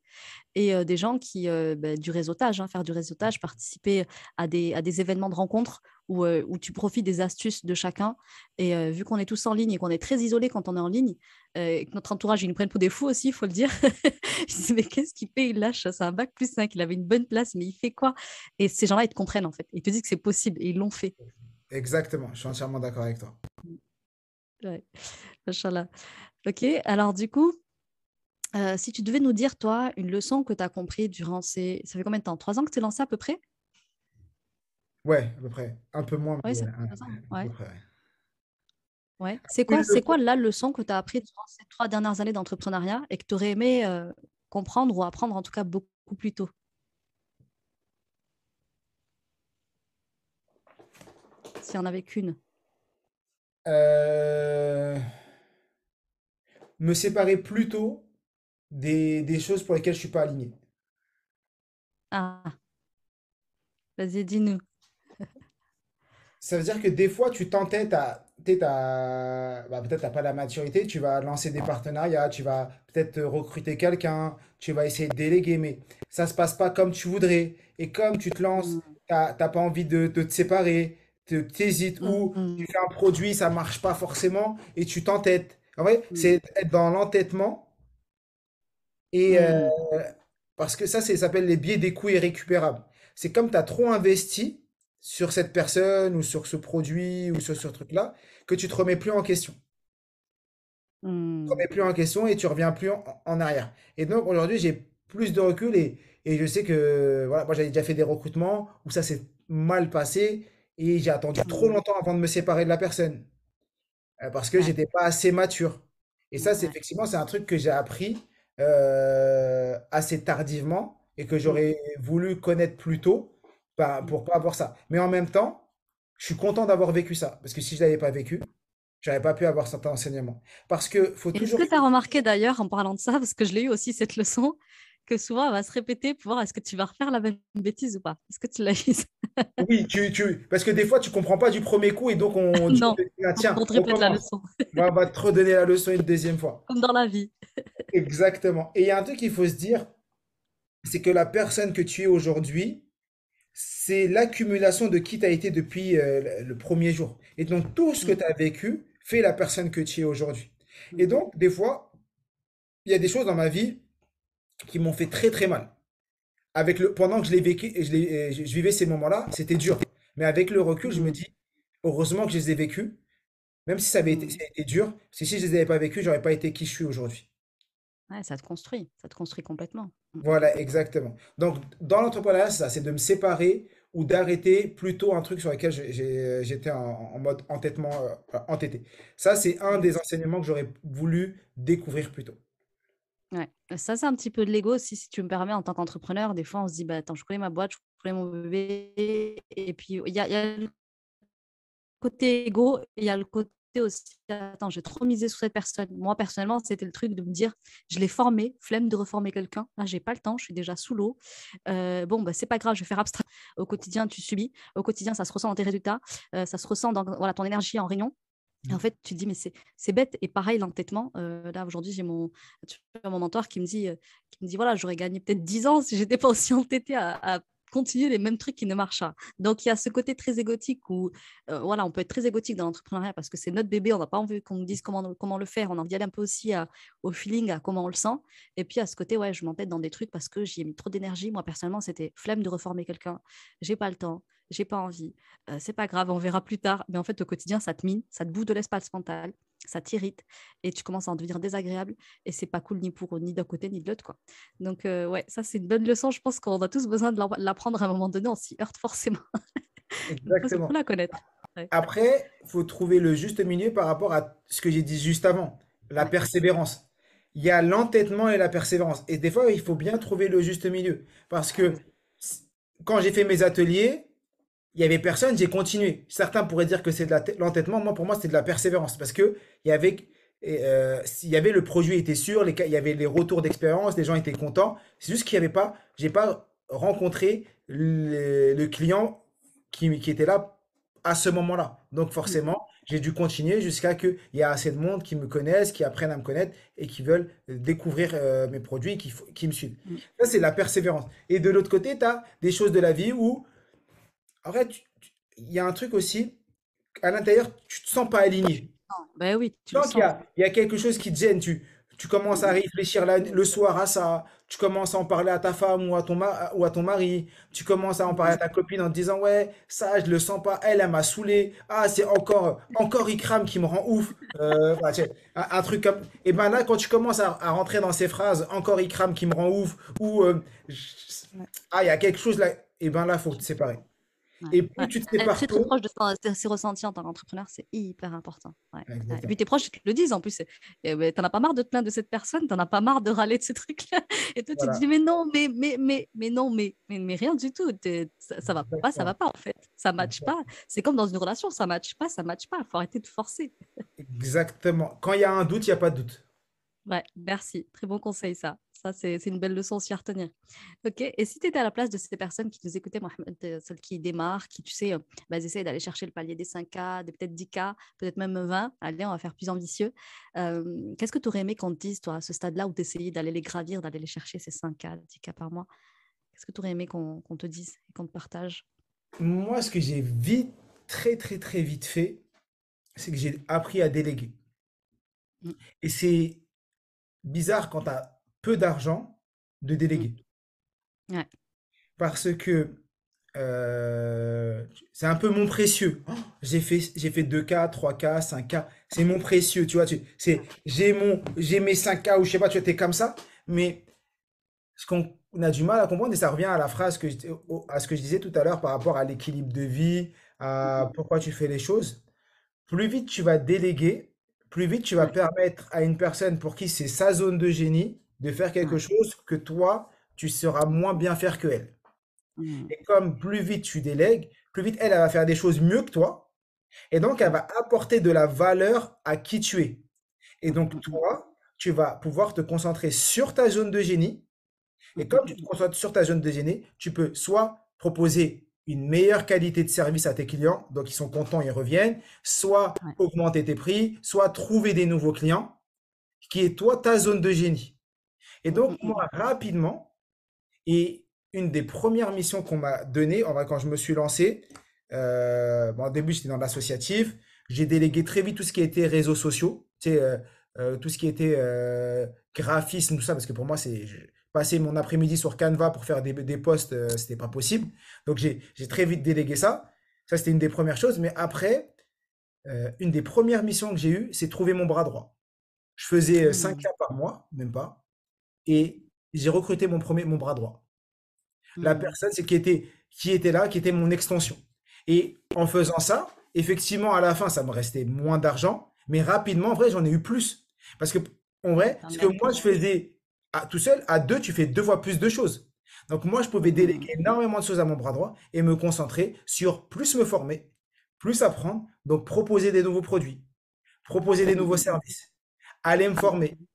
et des gens du réseautage, hein, faire du réseautage, participer à des événements de rencontres où tu profites des astuces de chacun. Et vu qu'on est tous en ligne et qu'on est très isolés quand on est en ligne, et que notre entourage, ils nous prennent pour des fous aussi, il faut le dire. Je dis, mais qu'est-ce qu'il fait? Il lâche, c'est un bac plus 5, il avait une bonne place, mais il fait quoi? Et ces gens-là, ils te comprennent en fait. Ils te disent que c'est possible et ils l'ont fait. exactement. Je suis entièrement d'accord avec toi. Ouais, machallah. Ok, alors du coup, si tu devais nous dire, toi, une leçon que tu as compris durant ces... Ça fait combien de temps? 3 ans que tu es lancé à peu près? Ouais, à peu près. Un peu moins, Oui, mais ça ouais, fait 3 ans. à peu Ouais. près. Ouais. Ouais. Une C'est leçon. quoi la leçon que tu as appris durant ces 3 dernières années d'entrepreneuriat et que tu aurais aimé comprendre ou apprendre en tout cas beaucoup plus tôt, s'il y en avait qu'une? Euh, Me séparer plutôt des choses pour lesquelles je suis pas aligné. Ah, vas-y, dis-nous. Ça veut dire que des fois, tu t'entêtes à, bah, peut-être t'as pas la maturité, tu vas lancer des partenariats, tu vas peut-être recruter quelqu'un, tu vas essayer de déléguer, mais ça se passe pas comme tu voudrais. Et comme tu te lances, Mm, t'as pas envie de te séparer, t'hésites, ou tu mm, fais un produit, ça marche pas forcément, et tu t'entêtes. En vrai, mm, c'est être dans l'entêtement, et mm, parce que ça s'appelle les biais des coûts irrécupérables. C'est comme tu as trop investi sur cette personne ou sur ce produit ou sur ce truc-là que tu te remets plus en question. Tu te mm, remets plus en question et tu reviens plus en arrière. Et donc aujourd'hui, j'ai plus de recul et je sais que voilà, moi j'avais déjà fait des recrutements où ça s'est mal passé et j'ai attendu trop mm. longtemps avant de me séparer de la personne parce que Ouais, j'étais pas assez mature. Et ça, c'est ouais. effectivement, c'est un truc que j'ai appris assez tardivement et que Mm, j'aurais voulu connaître plus tôt bah, mm. pour pas avoir ça. Mais en même temps, je suis content d'avoir vécu ça parce que si je l'avais pas vécu, j'aurais pas pu avoir certains enseignements. Parce que faut Est-ce toujours. que tu as remarqué d'ailleurs, en parlant de ça, parce que je l'ai eu aussi cette leçon, que souvent elle va se répéter pour voir est-ce que tu vas refaire la même bêtise ou pas? Est-ce que tu l'as eu? Oui, parce que des fois, tu comprends pas du premier coup et donc Dieu Non, te dit, ah, tiens, on te répète la recommence. leçon, On va te redonner la leçon une deuxième fois. comme dans la vie. Exactement. Et il y a un truc qu'il faut se dire, c'est que la personne que tu es aujourd'hui, c'est l'accumulation de qui tu as été depuis le premier jour. Et donc, tout ce que Mm, tu as vécu fait la personne que tu es aujourd'hui. Et mm, donc, des fois, il y a des choses dans ma vie qui m'ont fait très très mal. Pendant que je l'ai vécu et je vivais ces moments-là, c'était dur. Mais avec le recul, je me mm, dis, heureusement que je les ai vécus, même si mm. ça a été dur, parce que si je les avais pas vécus, j'aurais pas été qui je suis aujourd'hui. Ouais, ça te construit complètement. Mm, Voilà, exactement. Donc, dans l'entrepreneuriat, c'est ça, c'est de me séparer ou d'arrêter plutôt un truc sur lequel j'étais en mode entêtement, entêté. Ça, c'est un mm. des enseignements que j'aurais voulu découvrir plus tôt. Ouais. Ça, c'est un petit peu de l'ego aussi, si tu me permets, en tant qu'entrepreneur. Des fois, on se dit, bah, attends, je connais ma boîte, je connais mon bébé. Et puis, il y a le côté ego, il y a le côté aussi, attends, j'ai trop misé sur cette personne. Moi, personnellement, c'était le truc de me dire, je l'ai formé, flemme de reformer quelqu'un. Là, j'ai pas le temps, je suis déjà sous l'eau. Bon, bah, c'est pas grave, je vais faire abstract. Au quotidien, tu subis. Au quotidien, ça se ressent dans tes résultats. Ça se ressent dans voilà, ton énergie en réunion. Et en Mhm. fait, tu te dis, mais c'est bête. Et pareil, l'entêtement. Là, aujourd'hui, j'ai mon mentor qui me dit, voilà, j'aurais gagné peut-être 10 ans si j'étais pas aussi entêtée à continuer les mêmes trucs qui ne marchent pas. Donc, il y a ce côté très égotique où, voilà, on peut être très égotique dans l'entrepreneuriat parce que c'est notre bébé, on n'a pas envie qu'on nous dise comment le faire. On a envie d'aller un peu aussi au feeling, à comment on le sent. Et puis, à ce côté, ouais, je m'entête dans des trucs parce que j'y ai mis trop d'énergie. Moi, personnellement, c'était flemme de reformer quelqu'un. J'ai pas le temps, j'ai pas envie. C'est pas grave, on verra plus tard. Mais en fait, au quotidien, ça te mine, ça te bouffe de l'espace mental, ça t'irrite et tu commences à en devenir désagréable. Et c'est pas cool ni d'un côté ni de l'autre, quoi. Donc, ouais, ça, c'est une bonne leçon. Je pense qu'on a tous besoin de l'apprendre à un moment donné. On s'y heurte forcément. Donc, ça, c'est Exactement. cool à connaître. Ouais, Après, il faut trouver le juste milieu par rapport à ce que j'ai dit juste avant, la ouais, persévérance. Il y a l'entêtement et la persévérance. Et des fois, il faut bien trouver le juste milieu. Parce que mm, s- quand j'ai fait mes ateliers, il y avait personne, j'ai continué. Certains pourraient dire que c'est de l'entêtement. Moi, pour moi, c'était de la persévérance. Parce que il y avait Et, s'il y avait le produit était sûr, il y avait les retours d'expérience, les gens étaient contents. C'est juste qu'il y avait pas, j'ai pas rencontré le client qui était là à ce moment-là. Donc Mm. forcément, j'ai dû continuer jusqu'à qu'il y ait assez de monde qui me connaissent, qui apprennent à me connaître et qui veulent découvrir mes produits, qui me suivent. Mm. Ça, c'est la persévérance. Et de l'autre côté, tu as des choses de la vie où, en fait, il y a un truc aussi, à l'intérieur, tu te sens pas aligné. Non, ben oui, tu le Donc, sens. il y a quelque chose qui te gêne. Tu commences à Mm. réfléchir le soir à ça. Tu commences à en parler à ta femme ou à ton mari. Tu commences à en parler à Mm. ta copine en te disant, ouais, ça, je le sens pas. Elle m'a saoulé. Ah, c'est encore Ikram qui me rend ouf. Voilà, tu sais, un truc comme. Et ben là, quand tu commences à rentrer dans ces phrases, encore Ikram qui me rend ouf, ou Ouais. ah, il y a quelque chose là, et ben là, faut te séparer. Ouais, Et plus ouais. tu te Être sépares très très tôt, proche de ses ressentis en tant qu'entrepreneur, c'est hyper important. Ouais, ouais. Et puis exactement. tes proches ils te le disent en plus. Et ouais, t'en as pas marre de te plaindre de cette personne, t'en as pas marre de râler de ce truc-là. Et toi, tu te Voilà. dis, mais non, mais non, mais rien du tout. Ça ça va Exactement. pas en fait. Ça matche pas. C'est comme dans une relation, ça matche pas, ça matche pas. Faut arrêter de forcer. Exactement. Quand il y a un doute, il n'y a pas de doute. Ouais, merci. Très bon conseil, ça. Ça, c'est une belle leçon aussi à retenir. Ok. Et si tu étais à la place de ces personnes qui nous écoutaient, Mohamed, celles qui démarrent, qui, tu sais, bah, elles essayent d'aller chercher le palier des 5K, des peut-être 10K, peut-être même 20. Allez, on va faire plus ambitieux. Qu'est-ce que tu aurais aimé qu'on te dise, toi, à ce stade-là où tu essayais d'aller les gravir, d'aller les chercher, ces 5K, 10K par mois? Qu'est-ce que tu aurais aimé qu'on te dise et qu'on te partage? Moi, ce que j'ai vite, très, très, très vite fait, c'est que j'ai appris à déléguer. Mm, Et c'est bizarre quand tu as peu d'argent de mm. déléguer. Ouais. Parce que c'est un peu mon précieux. Oh, j'ai fait 2K, 3K, 5K. C'est mon précieux, tu vois. J'ai mes 5K ou je sais pas, tu vois, t'es comme ça. Mais ce qu'on a du mal à comprendre, et ça revient à la phrase à ce que je disais tout à l'heure par rapport à l'équilibre de vie, Mm, à mm. pourquoi tu fais les choses. Plus vite tu vas déléguer, plus vite tu vas Ouais, permettre à une personne pour qui c'est sa zone de génie de faire quelque ouais. chose que toi, tu sauras moins bien faire que elle. Mm, Et comme plus vite tu délègues, plus vite elle va faire des choses mieux que toi. Et donc, elle mm, va apporter de la valeur à qui tu es. Et mm, donc, mm, mm, toi, tu vas pouvoir te concentrer sur ta zone de génie. mm, Et mm, comme tu te mm, concentres sur ta zone de génie, tu peux soit proposer une meilleure qualité de service à tes clients, donc ils sont contents, ils reviennent, soit mm. Ouais. augmenter tes prix, soit trouver des nouveaux clients, qui est toi ta zone de génie. Et Mm, donc, mm, mm, moi, rapidement, et une des premières missions qu'on m'a données, en vrai, quand je me suis lancé, bon, au début, j'étais dans l'associatif, j'ai délégué très vite tout ce qui était réseaux sociaux, tu sais, tout ce qui était graphisme, tout ça, parce que pour moi, passer mon après-midi sur Canva pour faire des posts, c'était pas possible. Donc, j'ai très vite délégué ça. Ça, c'était une des premières choses. Mais après, une des premières missions que j'ai eues, c'est trouver mon bras droit. Je faisais 5K mm, par mois, même pas, et j'ai recruté mon bras droit. La mm. personne, c'est qui était là, qui était mon extension. Et en faisant ça, effectivement, à la fin, ça me restait moins d'argent, mais rapidement, en vrai, j'en ai eu plus. Parce que, en vrai, ce que Permettre moi, je plus. faisais tout seul, à deux, tu fais deux fois plus de choses. Donc, moi, je pouvais Mm, déléguer énormément de choses à mon bras droit et me concentrer sur plus me former, plus apprendre, donc proposer des nouveaux produits, proposer des mm, nouveaux mm, mm, services, aller me mm, former, mm.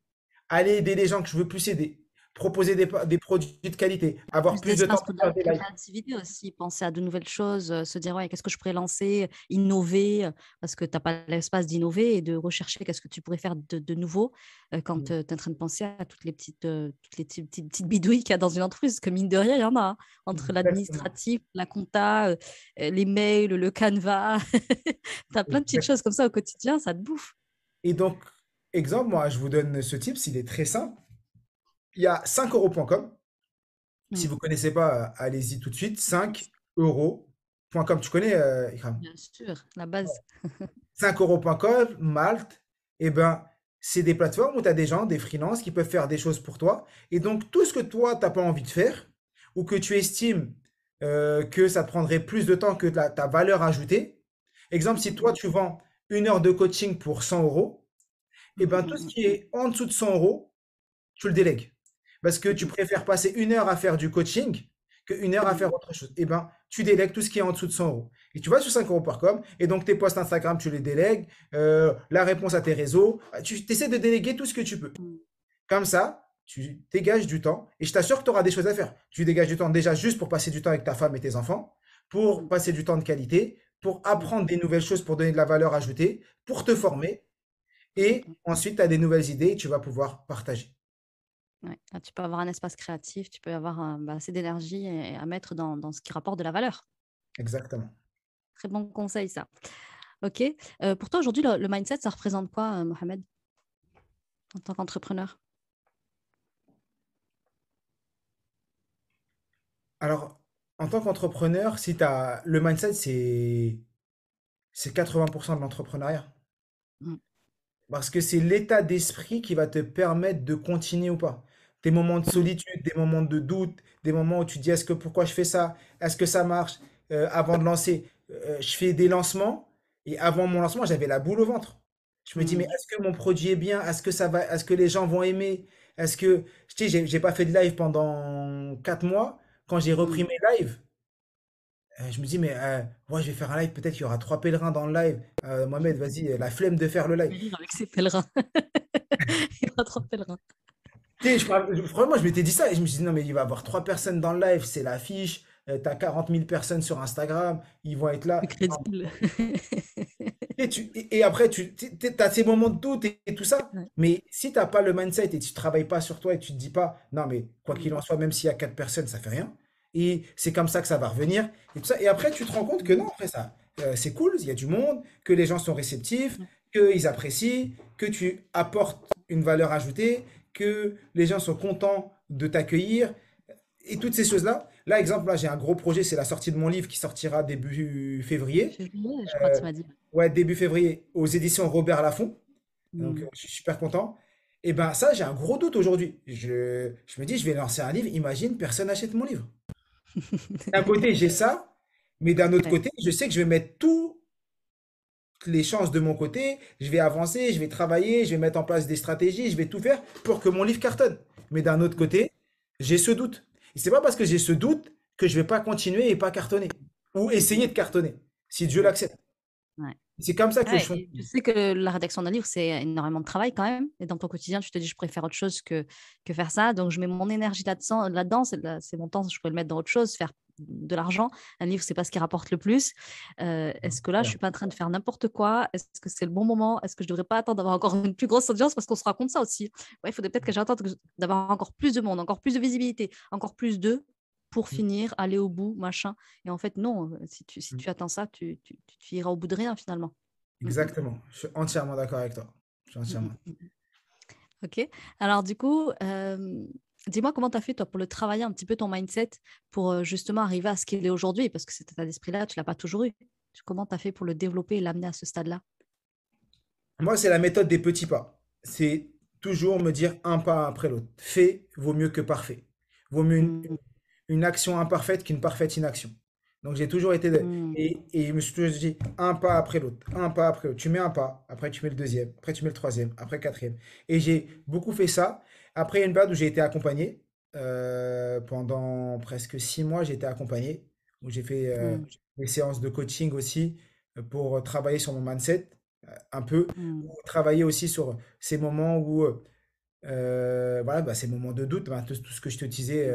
aller aider les gens que je veux plus aider, proposer des produits de qualité, avoir Plus plus de temps d'espace pour pour de faire la des lives. créativité aussi, penser à de nouvelles choses, se dire, ouais, qu'est-ce que je pourrais lancer, innover, parce que tu n'as pas l'espace d'innover et de rechercher qu'est-ce que tu pourrais faire de nouveau quand tu es en train de penser à toutes les petites bidouilles qu'il y a dans une entreprise, parce que mine de rien, il y en a, hein, entre Exactement. l'administratif, la compta, les mails, le Canva. Tu as plein de petites Exact. choses comme ça au quotidien, ça te bouffe. Et donc, exemple, moi, je vous donne ce tips, il est très simple. Il y a 5euros.com. Mm, Si vous ne connaissez pas, allez-y tout de suite. 5euros.com. Tu connais, Ikram? bien sûr, la base. 5euros.com, Malte, eh ben, c'est des plateformes où tu as des gens, des freelances qui peuvent faire des choses pour toi. Et donc, tout ce que toi, tu n'as pas envie de faire ou que tu estimes que ça te prendrait plus de temps que ta valeur ajoutée. Exemple, si toi, Mm, tu vends 1 heure de coaching pour 100 euros, mm, eh ben, mm, tout ce mm, qui est en dessous de 100 euros, tu le délègues. Parce que mm, tu mm, préfères passer 1 heure à faire du coaching qu'une heure à faire Mm. autre chose. Eh ben, tu délègues tout ce qui est en dessous de 100 euros. Et tu vas sur 5euros.com, et donc tes posts Instagram, tu les délègues, la réponse à tes réseaux, tu essaies de déléguer tout ce que tu peux. Mm. Comme ça, tu dégages du temps, et je t'assure que tu auras des choses à faire. Tu dégages du temps déjà juste pour passer du temps avec ta femme et tes enfants, pour Mm. passer du temps de qualité, pour Mm. apprendre des nouvelles choses, pour donner de la valeur ajoutée, pour te former, et ensuite, tu as des nouvelles idées et tu vas pouvoir partager. Ouais. Ah, tu peux avoir un espace créatif, tu peux avoir assez d'énergie à mettre dans ce qui rapporte de la valeur. Exactement. Très bon conseil, ça. OK. Pour toi, aujourd'hui, le mindset, ça représente quoi, Mohamed, en tant qu'entrepreneur? Alors, en tant qu'entrepreneur, si tu as le mindset, c'est 80% de l'entrepreneuriat. Mm. Parce que c'est l'état d'esprit qui va te permettre de continuer ou pas. Des moments de Mm. solitude, des moments de doute, des moments où tu te dis est-ce que pourquoi je fais ça? Est-ce que ça marche? Avant de lancer, je fais des lancements et avant mon lancement, j'avais la boule au ventre. Je me dis mais Mm. est-ce que mon produit est bien? Est-ce que ça va? Est-ce que les gens vont aimer? Est-ce que tu sais, j'ai pas fait de live pendant 4 mois. Quand j'ai repris Mm. mes lives, je me dis mais ouais, je vais faire un live, peut-être qu'il y aura 3 pèlerins dans le live. Mohamed, vas-y, la flemme de faire le live. Venir avec ses pèlerins. Il y aura trop de pèlerins. Tu sais, vraiment, je m'étais dit ça et je me suis dit, non, mais il va y avoir 3 personnes dans le live, c'est l'affiche, t'as 40 000 personnes sur Instagram, ils vont être Plus là. Non. crédible. Et après, tu as ces moments de doute et tout ça, Ouais. mais si t'as pas le mindset et tu travailles pas sur toi et tu te dis pas, non, mais quoi qu'il Mm. en soit, même s'il y a 4 personnes, ça fait rien. Et c'est comme ça que ça va revenir. Et tout ça. Et après, tu te rends compte que non, après ça, c'est cool, il y a du monde, que les gens sont réceptifs, Ouais. qu'ils apprécient, que tu apportes une valeur ajoutée, que les gens sont contents de t'accueillir. Et toutes ces choses-là. Là, exemple, là, j'ai un gros projet, c'est la sortie de mon livre qui sortira début février. Février, je crois, Euh, tu m'as dit. ouais, début février aux éditions Robert Laffont. Donc, Mm. je suis super content. Et ben ça, j'ai un gros doute aujourd'hui. Je me dis, je vais lancer un livre. Imagine, personne n'achète mon livre. D'un côté, j'ai ça, mais d'un autre Ouais. côté, je sais que je vais mettre toutes les chances de mon côté. Je vais avancer, je vais travailler, je vais mettre en place des stratégies, je vais tout faire pour que mon livre cartonne. Mais d'un autre Mm. côté, j'ai ce doute. Et c'est pas parce que j'ai ce doute que je vais pas continuer et pas cartonner. Ou essayer de cartonner, si Dieu Ouais. l'accepte. Ouais. C'est comme ça que je Ouais, et fonctionne. tu sais que la rédaction d'un livre, c'est énormément de travail quand même. Et dans ton quotidien, tu te dis, je préfère autre chose que faire ça. Donc, je mets mon énergie là-dedans. C'est mon temps, je pourrais le mettre dans autre chose, faire de l'argent. Un livre, c'est pas ce qui rapporte le plus. Est-ce que là, je Voilà. suis pas en train de faire n'importe quoi? Est-ce que c'est le bon moment? Est-ce que je devrais pas attendre d'avoir encore une plus grosse audience? Parce qu'on se raconte ça aussi. Ouais, il faudrait peut-être que j'attende d'avoir encore plus de monde, encore plus de visibilité, encore plus d'eux pour finir, aller au bout, machin. Et en fait, non, si tu attends ça, tu iras au bout de rien finalement. Mm, mm, Exactement. Je suis entièrement d'accord avec toi. Je suis mm, entièrement. mm, mm. Ok. Alors, du coup, dis-moi comment tu as fait, toi, pour le travailler un petit peu ton mindset pour justement arriver à ce qu'il est aujourd'hui, parce que cet état d'esprit-là, tu l'as pas toujours eu. Comment tu as fait pour le développer et l'amener à ce stade-là? Moi, c'est la méthode des petits pas. C'est toujours me dire un pas après l'autre. Fait vaut mieux que parfait. Vaut mieux Mm, une action imparfaite qu'une parfaite inaction. Donc j'ai toujours été mm, et je me suis toujours dit un pas après l'autre, un pas après l'autre. Tu mets un pas, après tu mets le deuxième, après tu mets le troisième, après le quatrième. Et j'ai beaucoup fait ça. Après, il y a une période où j'ai été accompagné. Pendant presque 6 mois, j'ai été accompagné. Où j'ai fait mm, des séances de coaching aussi pour travailler sur mon mindset un peu. mm, Ou travailler aussi sur ces moments où voilà, bah, ces moments de doute, bah, tout ce que je te disais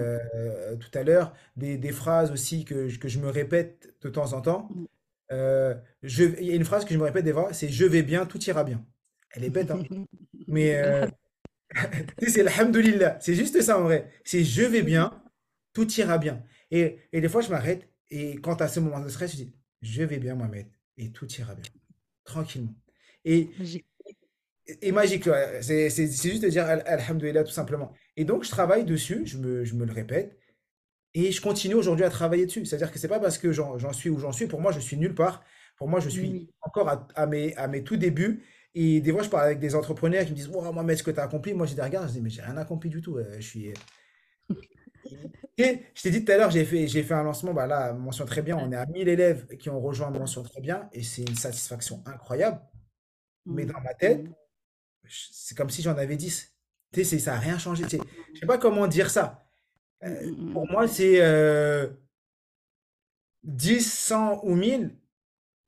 tout à l'heure, des phrases aussi que je me répète de temps en temps. mm. Il y a une phrase que je me répète des fois, c'est je vais bien, tout ira bien. Elle est bête, hein. Mais tu sais, c'est l'alhamdoulilah. C'est juste ça en vrai. C'est je vais bien, tout ira bien. Et des fois, je m'arrête et quand tu as ce moment de stress, je dis je vais bien, Mohamed, et tout ira bien. Tranquillement. Et Magique. et magique, ouais. C'est juste de dire Alhamdoulilah tout simplement. Et donc je travaille dessus, je me le répète, et je continue aujourd'hui à travailler dessus. C'est-à-dire que c'est pas parce que j'en suis où j'en suis, pour moi je suis nulle part. Pour moi je suis Oui. encore à mes tout débuts. Et des fois je parle avec des entrepreneurs qui me disent wow, Mohamed, ce que tu as accompli. Moi j'ai des regards, je dis mais j'ai rien accompli du tout. Je suis. Et je t'ai dit tout à l'heure, j'ai fait un lancement, bah là, mention très bien, Ouais. on est à 1000 élèves qui ont rejoint mention très bien, et c'est une satisfaction incroyable. Mais Mm, dans ma tête, mm, c'est comme si j'en avais 10. Tu sais, ça n'a rien changé. Tu sais, je sais pas comment dire ça. Pour moi, c'est 10, 100 ou 1000.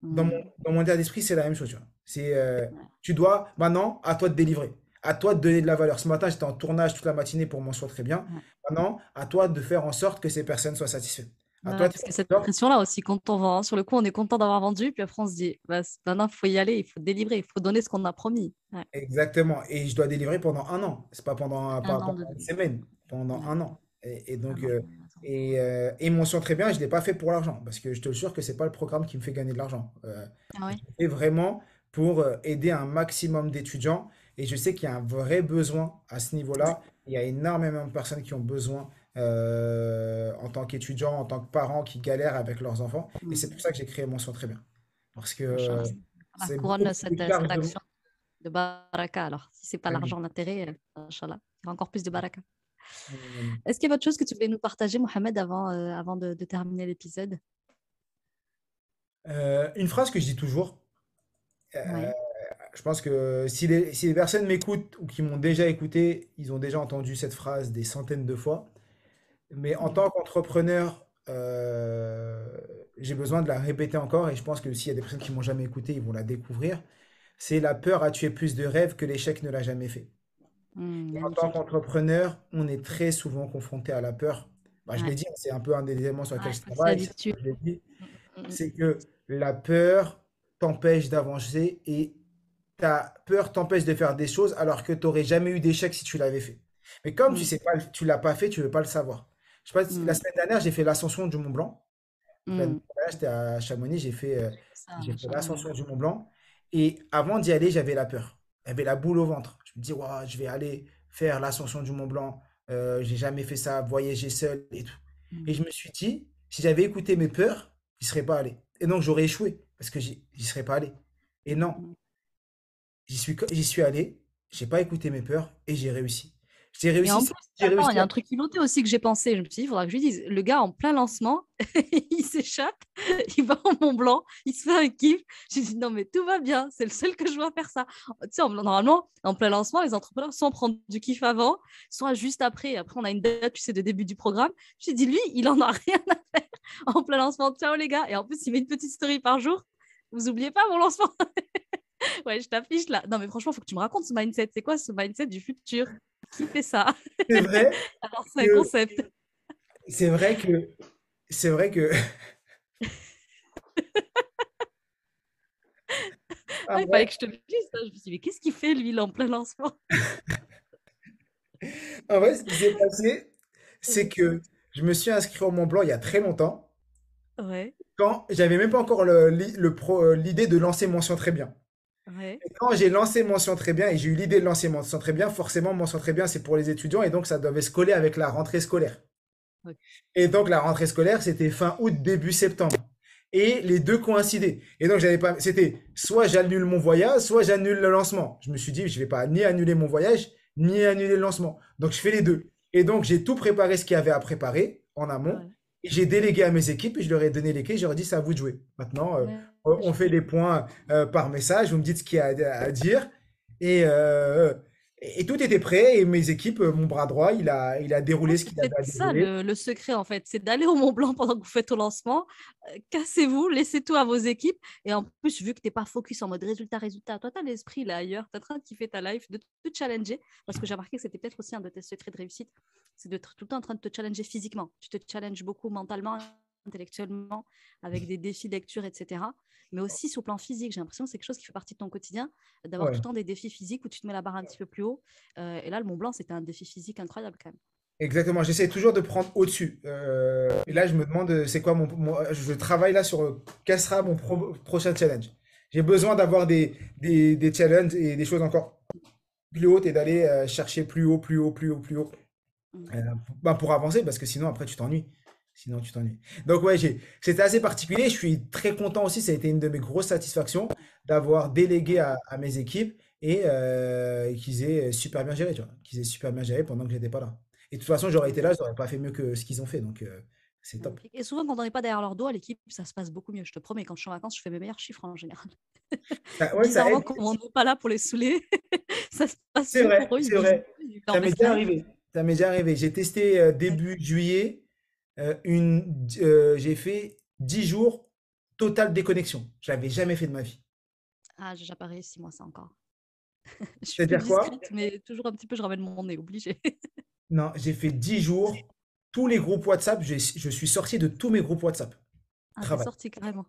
Dans mon, Mm. dans mon état d'esprit, c'est la même chose. Tu vois. Ouais. Tu dois, maintenant, à toi de délivrer. À toi de donner de la valeur. Ce matin, j'étais en tournage toute la matinée pour m'en sortir très bien. Ouais. Maintenant, à toi de faire en sorte que ces personnes soient satisfaites. À toi Ouais, de parce faire que cette en sorte. pression-là aussi, quand on vend, hein, sur le coup, on est content d'avoir vendu, puis après on se dit, bah, maintenant, il faut y aller, il faut délivrer, il faut donner ce qu'on a promis. Ouais. Exactement. Et je dois délivrer pendant un an. C'est pas pendant, Un pas an de pendant une délivrer. semaine, pendant Ouais. un an. Et Un donc, an, ouais, raison. et mention très bien, je ne l'ai pas fait pour l'argent. Parce que je te jure que c'est pas le programme qui me fait gagner de l'argent. Ah Je ouais? le fais vraiment pour aider un maximum d'étudiants. Et je sais qu'il y a un vrai besoin à ce Ouais. niveau-là. Il y a énormément de personnes qui ont besoin en tant qu'étudiants, en tant que parents, qui galèrent avec leurs enfants. Et c'est Mm. pour ça que j'ai créé mention très bien. Parce que Machallah. La c'est beaucoup couronne, plus de cette charge de... action de baraka, alors. Si c'est pas l'argent d'intérêt, Inch'Allah, il y aura encore plus de baraka. Est-ce qu'il y a autre chose que tu voulais nous partager, Mohamed, avant de terminer l'épisode? Une phrase que je dis toujours, Ouais. je pense que si les personnes m'écoutent ou qui m'ont déjà écouté, ils ont déjà entendu cette phrase des centaines de fois. Mais en tant Mm. qu'entrepreneur, j'ai besoin de la répéter encore et je pense que s'il y a des personnes qui m'ont jamais écouté, ils vont la découvrir. C'est la peur a tué plus de rêves que l'échec ne l'a jamais fait. Et en tant Magnifique. qu'entrepreneur, on est très souvent confronté à la peur. Bah, je Ouais. l'ai dit, c'est un peu un des éléments sur lesquels Ouais, je faut s'y travaille. habituer. Je l'ai dit, Mm, mm, c'est que la peur t'empêche d'avancer et ta peur t'empêche de faire des choses alors que tu n'aurais jamais eu d'échec si tu l'avais fait. Mais comme tu mm, sais pas, tu l'as pas fait, tu veux pas le savoir. Je sais pas, la mm, semaine dernière, j'ai fait l'ascension du Mont Blanc. mm, Donc, la dernière mm. fois, j'étais à Chamonix, Ça, j'ai fait machallah, ouais. l'ascension du Mont Blanc. Et avant d'y aller, j'avais la peur. J'avais la boule au ventre. Je me dis, waouh, je vais aller faire l'ascension du Mont Blanc. J'ai jamais fait ça, voyager seul et tout. Et je Mm, me suis dit, si j'avais écouté mes peurs, j'y serais pas allé. Et donc j'aurais échoué parce que j'y serais pas allé. Et mm, non, mm. j'y suis allé, j'ai pas écouté mes peurs et j'ai réussi. J'ai Et réussi, en plus, j'ai attends, il réussi y a à... un truc piloté aussi que j'ai pensé. Je me suis dit, il faudra que je lui dise, le gars en plein lancement, il s'échappe, il va au Mont Blanc, il se fait un kiff. J'ai dit, non, mais tout va bien, c'est le seul que je vois faire ça. Tu sais, normalement, en plein lancement, les entrepreneurs soit prennent du kiff avant, soit juste après. Après, on a une date, tu sais, de début du programme. J'ai dit, lui, il en a rien à faire en plein lancement. Ciao, les gars. Et en plus, il met une petite story par jour. Vous oubliez pas mon lancement. Ouais, je t'affiche là. Non, mais franchement, il faut que tu me racontes ce mindset. C'est quoi ce mindset du futur? Qui fait ça? C'est vrai Alors, c'est un que, concept. c'est vrai que, c'est vrai que, en Ah, il fallait vrai, que je te le dise. Ça. Je me suis dit, mais qu'est-ce qu'il fait, lui, là, en plein lancement? ce qui s'est passé, c'est que je me suis inscrit au Mont Blanc il y a très longtemps, Ouais, quand j'avais même pas encore l'idée de lancer Mention Très Bien. ouais. Et quand j'ai lancé Mention Très Bien et j'ai eu l'idée de lancer Mention Très Bien, forcément, Mention Très Bien, c'est pour les étudiants et donc ça devait se coller avec la rentrée scolaire. Ok. Et donc la rentrée scolaire, c'était fin août, début septembre. Et les deux coïncidaient. Et donc j'avais pas, c'était soit j'annule mon voyage, soit j'annule le lancement. Je me suis dit, je vais pas ni annuler mon voyage, ni annuler le lancement. Donc je fais les deux. Et donc j'ai tout préparé ce qu'il y avait à préparer en amont. Ouais. Et j'ai délégué à mes équipes et je leur ai donné les clés. Je leur ai dit, c'est à vous de jouer. Maintenant, on fait Magnifique. les points par message. Vous me dites ce qu'il y a à dire. Et, euh, et tout était prêt. Et mes équipes, mon bras droit, il a Je déroulé pense ce que qu'il avait c'est à ça dérouler. le secret, en fait. C'est d'aller au Mont Blanc pendant que vous faites au lancement. Cassez-vous, laissez tout à vos équipes. Et en plus, vu que tu n'es pas focus en mode résultat, résultat, toi, tu as l'esprit là ailleurs. Tu es en train de kiffer ta life, de te challenger. Parce que j'ai remarqué que c'était peut-être aussi un de tes secrets de réussite. C'est d'être tout le temps en train de te challenger physiquement. Tu te challenges beaucoup mentalement, intellectuellement, avec des défis de lecture, etc. Mais aussi sur le plan physique. J'ai l'impression que c'est quelque chose qui fait partie de ton quotidien, d'avoir tout Ouais. le temps des défis physiques où tu te mets la barre un petit peu plus haut. Et là, le Mont Blanc, c'était un défi physique incroyable quand même. Exactement, j'essaie toujours de prendre au-dessus. Et là, je me demande, c'est quoi je travaille là sur quel sera mon prochain challenge. J'ai besoin d'avoir des challenges et des choses encore plus hautes et d'aller chercher plus haut, plus haut, plus haut, plus haut. Mm. Pour avancer, parce que sinon, après, tu t'ennuies. Sinon, tu t'ennuies. Donc, ouais, c'était assez particulier. Je suis très content aussi. Ça a été une de mes grosses satisfactions d'avoir délégué à mes équipes et qu'ils aient super bien géré, tu vois. Qu'ils aient super bien géré pendant que j'étais pas là. Et de toute façon, j'aurais été là, je n'aurais pas fait mieux que ce qu'ils ont fait. Donc, c'est top. Magnifique. Et souvent, quand on n'est pas derrière leur dos à l'équipe, ça se passe beaucoup mieux. Je te promets, quand je suis en vacances, je fais mes meilleurs chiffres en général. Ouais, ça Bizarrement, aide. comme on n'est pas là pour les saouler, ça se passe C'est mieux vrai, pour eux. Ils c'est visent, vrai. ils Ça m'est déjà s'investissent. arrivé. Ça m'est déjà arrivé. J'ai testé Ouais. début juillet. J'ai fait 10 jours total déconnexion. Je l'avais jamais fait de ma vie. Ah, j'ai pas réussi, moi, ça encore. Je suis plus C'est-à-dire quoi? discrète, mais toujours un petit peu, je ramène mon nez, obligé. Non, j'ai fait 10 jours. Tous les groupes WhatsApp, je suis sorti de tous mes groupes WhatsApp. Ah, t'es Travail. sorti carrément.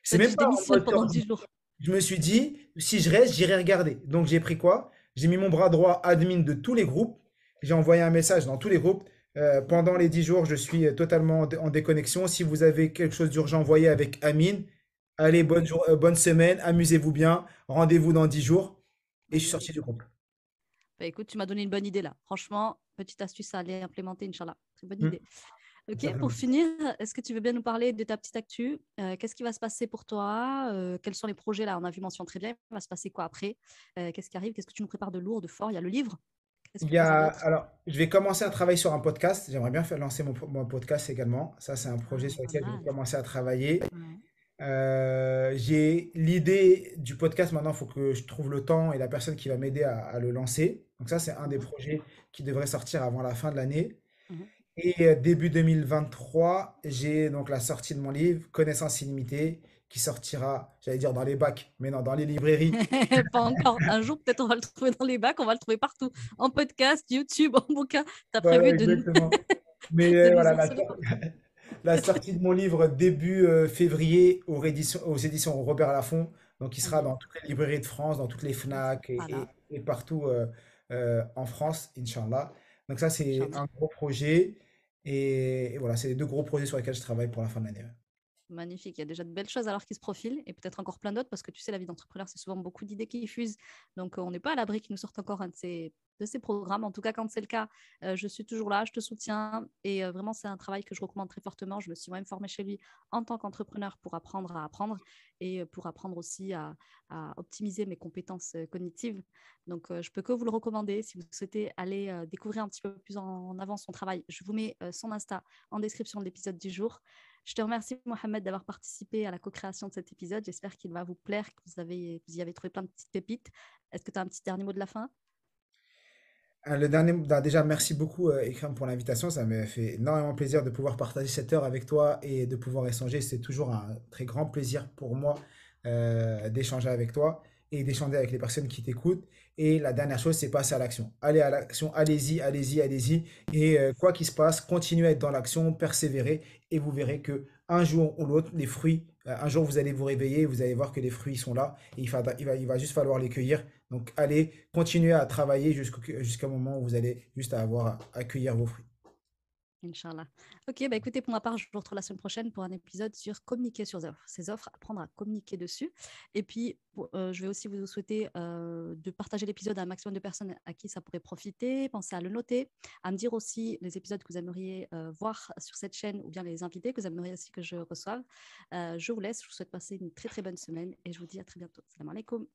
C'est T'as dit, même je pas en démissionne mode pendant sortie. 10 jours. Je me suis dit, si je reste, j'irai regarder. Donc j'ai pris quoi? J'ai mis mon bras droit admin de tous les groupes. J'ai envoyé un message dans tous les groupes. Pendant les 10 jours, je suis totalement en déconnexion. Si vous avez quelque chose d'urgent, envoyez avec Amine. Allez, Mhm. bonne semaine, amusez-vous bien. Rendez-vous dans 10 jours. Et je suis sorti Magnifique. du groupe. Bah, écoute, tu m'as donné une bonne idée là. Franchement, petite astuce à aller implémenter, Inch'Allah. Très bonne Hmm, idée. Ok, pour certainement. finir, est-ce que tu veux bien nous parler de ta petite actu? Qu'est-ce qui va se passer pour toi? Quels sont les projets là? On a vu mention très bien. Il va se passer quoi après? Qu'est-ce qui arrive? Qu'est-ce que tu nous prépares de lourd, de fort? Il y a le livre. Qu'est-ce Il que y tu as a, d'autre? alors, je vais commencer à travailler sur un podcast. J'aimerais bien faire lancer mon podcast également. Ça, c'est un projet Ah, sur pas lequel je vais mal. commencer à travailler. Ouais. J'ai l'idée du podcast maintenant, il faut que je trouve le temps et la personne qui va m'aider à le lancer. Donc ça, c'est un des Mhm, projets qui devrait sortir avant la fin de l'année. mhm. Et début 2023, j'ai donc la sortie de mon livre, Connaissance illimitée, qui sortira, j'allais dire dans les bacs, mais non, dans les librairies. Pas encore. Un jour, peut-être, on va le trouver dans les bacs, on va le trouver partout. En podcast, YouTube, en bouquin. Tu as Voilà, prévu exactement. Mais de nous voilà, harceler. la sortie de mon livre début février aux éditions Robert Laffont. Donc, il sera Mhm. dans toutes les librairies de France, dans toutes les FNAC Voilà, et partout en France, Inch'Allah. Donc, ça, c'est Inch'Allah. un gros projet. Et voilà, c'est les deux gros projets sur lesquels je travaille pour la fin de l'année. Magnifique. Il y a déjà de belles choses alors qui se profilent et peut-être encore plein d'autres parce que tu sais, la vie d'entrepreneur, c'est souvent beaucoup d'idées qui fusent. Donc, on n'est pas à l'abri qu'ils nous sortent encore un de ces programmes. En tout cas, quand c'est le cas, je suis toujours là, je te soutiens. Et vraiment, c'est un travail que je recommande très fortement. Je me suis moi-même formée chez lui en tant qu'entrepreneur pour apprendre à apprendre et pour apprendre aussi à optimiser mes compétences cognitives. Donc, je peux que vous le recommander si vous souhaitez aller découvrir un petit peu plus en avant son travail. Je vous mets son Insta en description de l'épisode du jour. Je te remercie, Mohamed, d'avoir participé à la co-création de cet épisode. J'espère qu'il va vous plaire, que vous y avez trouvé plein de petites pépites. Est-ce que tu as un petit dernier mot de la fin? Le dernier, bah, déjà, merci beaucoup, Ikram, pour l'invitation. Ça m'a fait énormément plaisir de pouvoir partager cette heure avec toi et de pouvoir échanger. C'est toujours un très grand plaisir pour moi d'échanger avec toi et d'échanger avec les personnes qui t'écoutent. Et la dernière chose, c'est passer à l'action. Allez à l'action, allez-y, allez-y, allez-y. Et quoi qu'il se passe, continuez à être dans l'action, persévérez, et vous verrez que un jour ou l'autre, les fruits, un jour vous allez vous réveiller, et vous allez voir que les fruits sont là, et il va juste falloir les cueillir. Donc, allez, continuez à travailler jusqu'au moment où vous allez juste avoir à accueillir vos fruits. Inch'Allah. Ok, bah écoutez, pour ma part, je vous retrouve la semaine prochaine pour un épisode sur communiquer sur ses offres, apprendre à communiquer dessus. Et puis, je vais aussi vous souhaiter de partager l'épisode à un maximum de personnes à qui ça pourrait profiter. Pensez à le noter, à me dire aussi les épisodes que vous aimeriez voir sur cette chaîne ou bien les invités que vous aimeriez aussi que je reçoive. Je vous laisse, je vous souhaite passer une très très bonne semaine et je vous dis à très bientôt. Salam alaikum.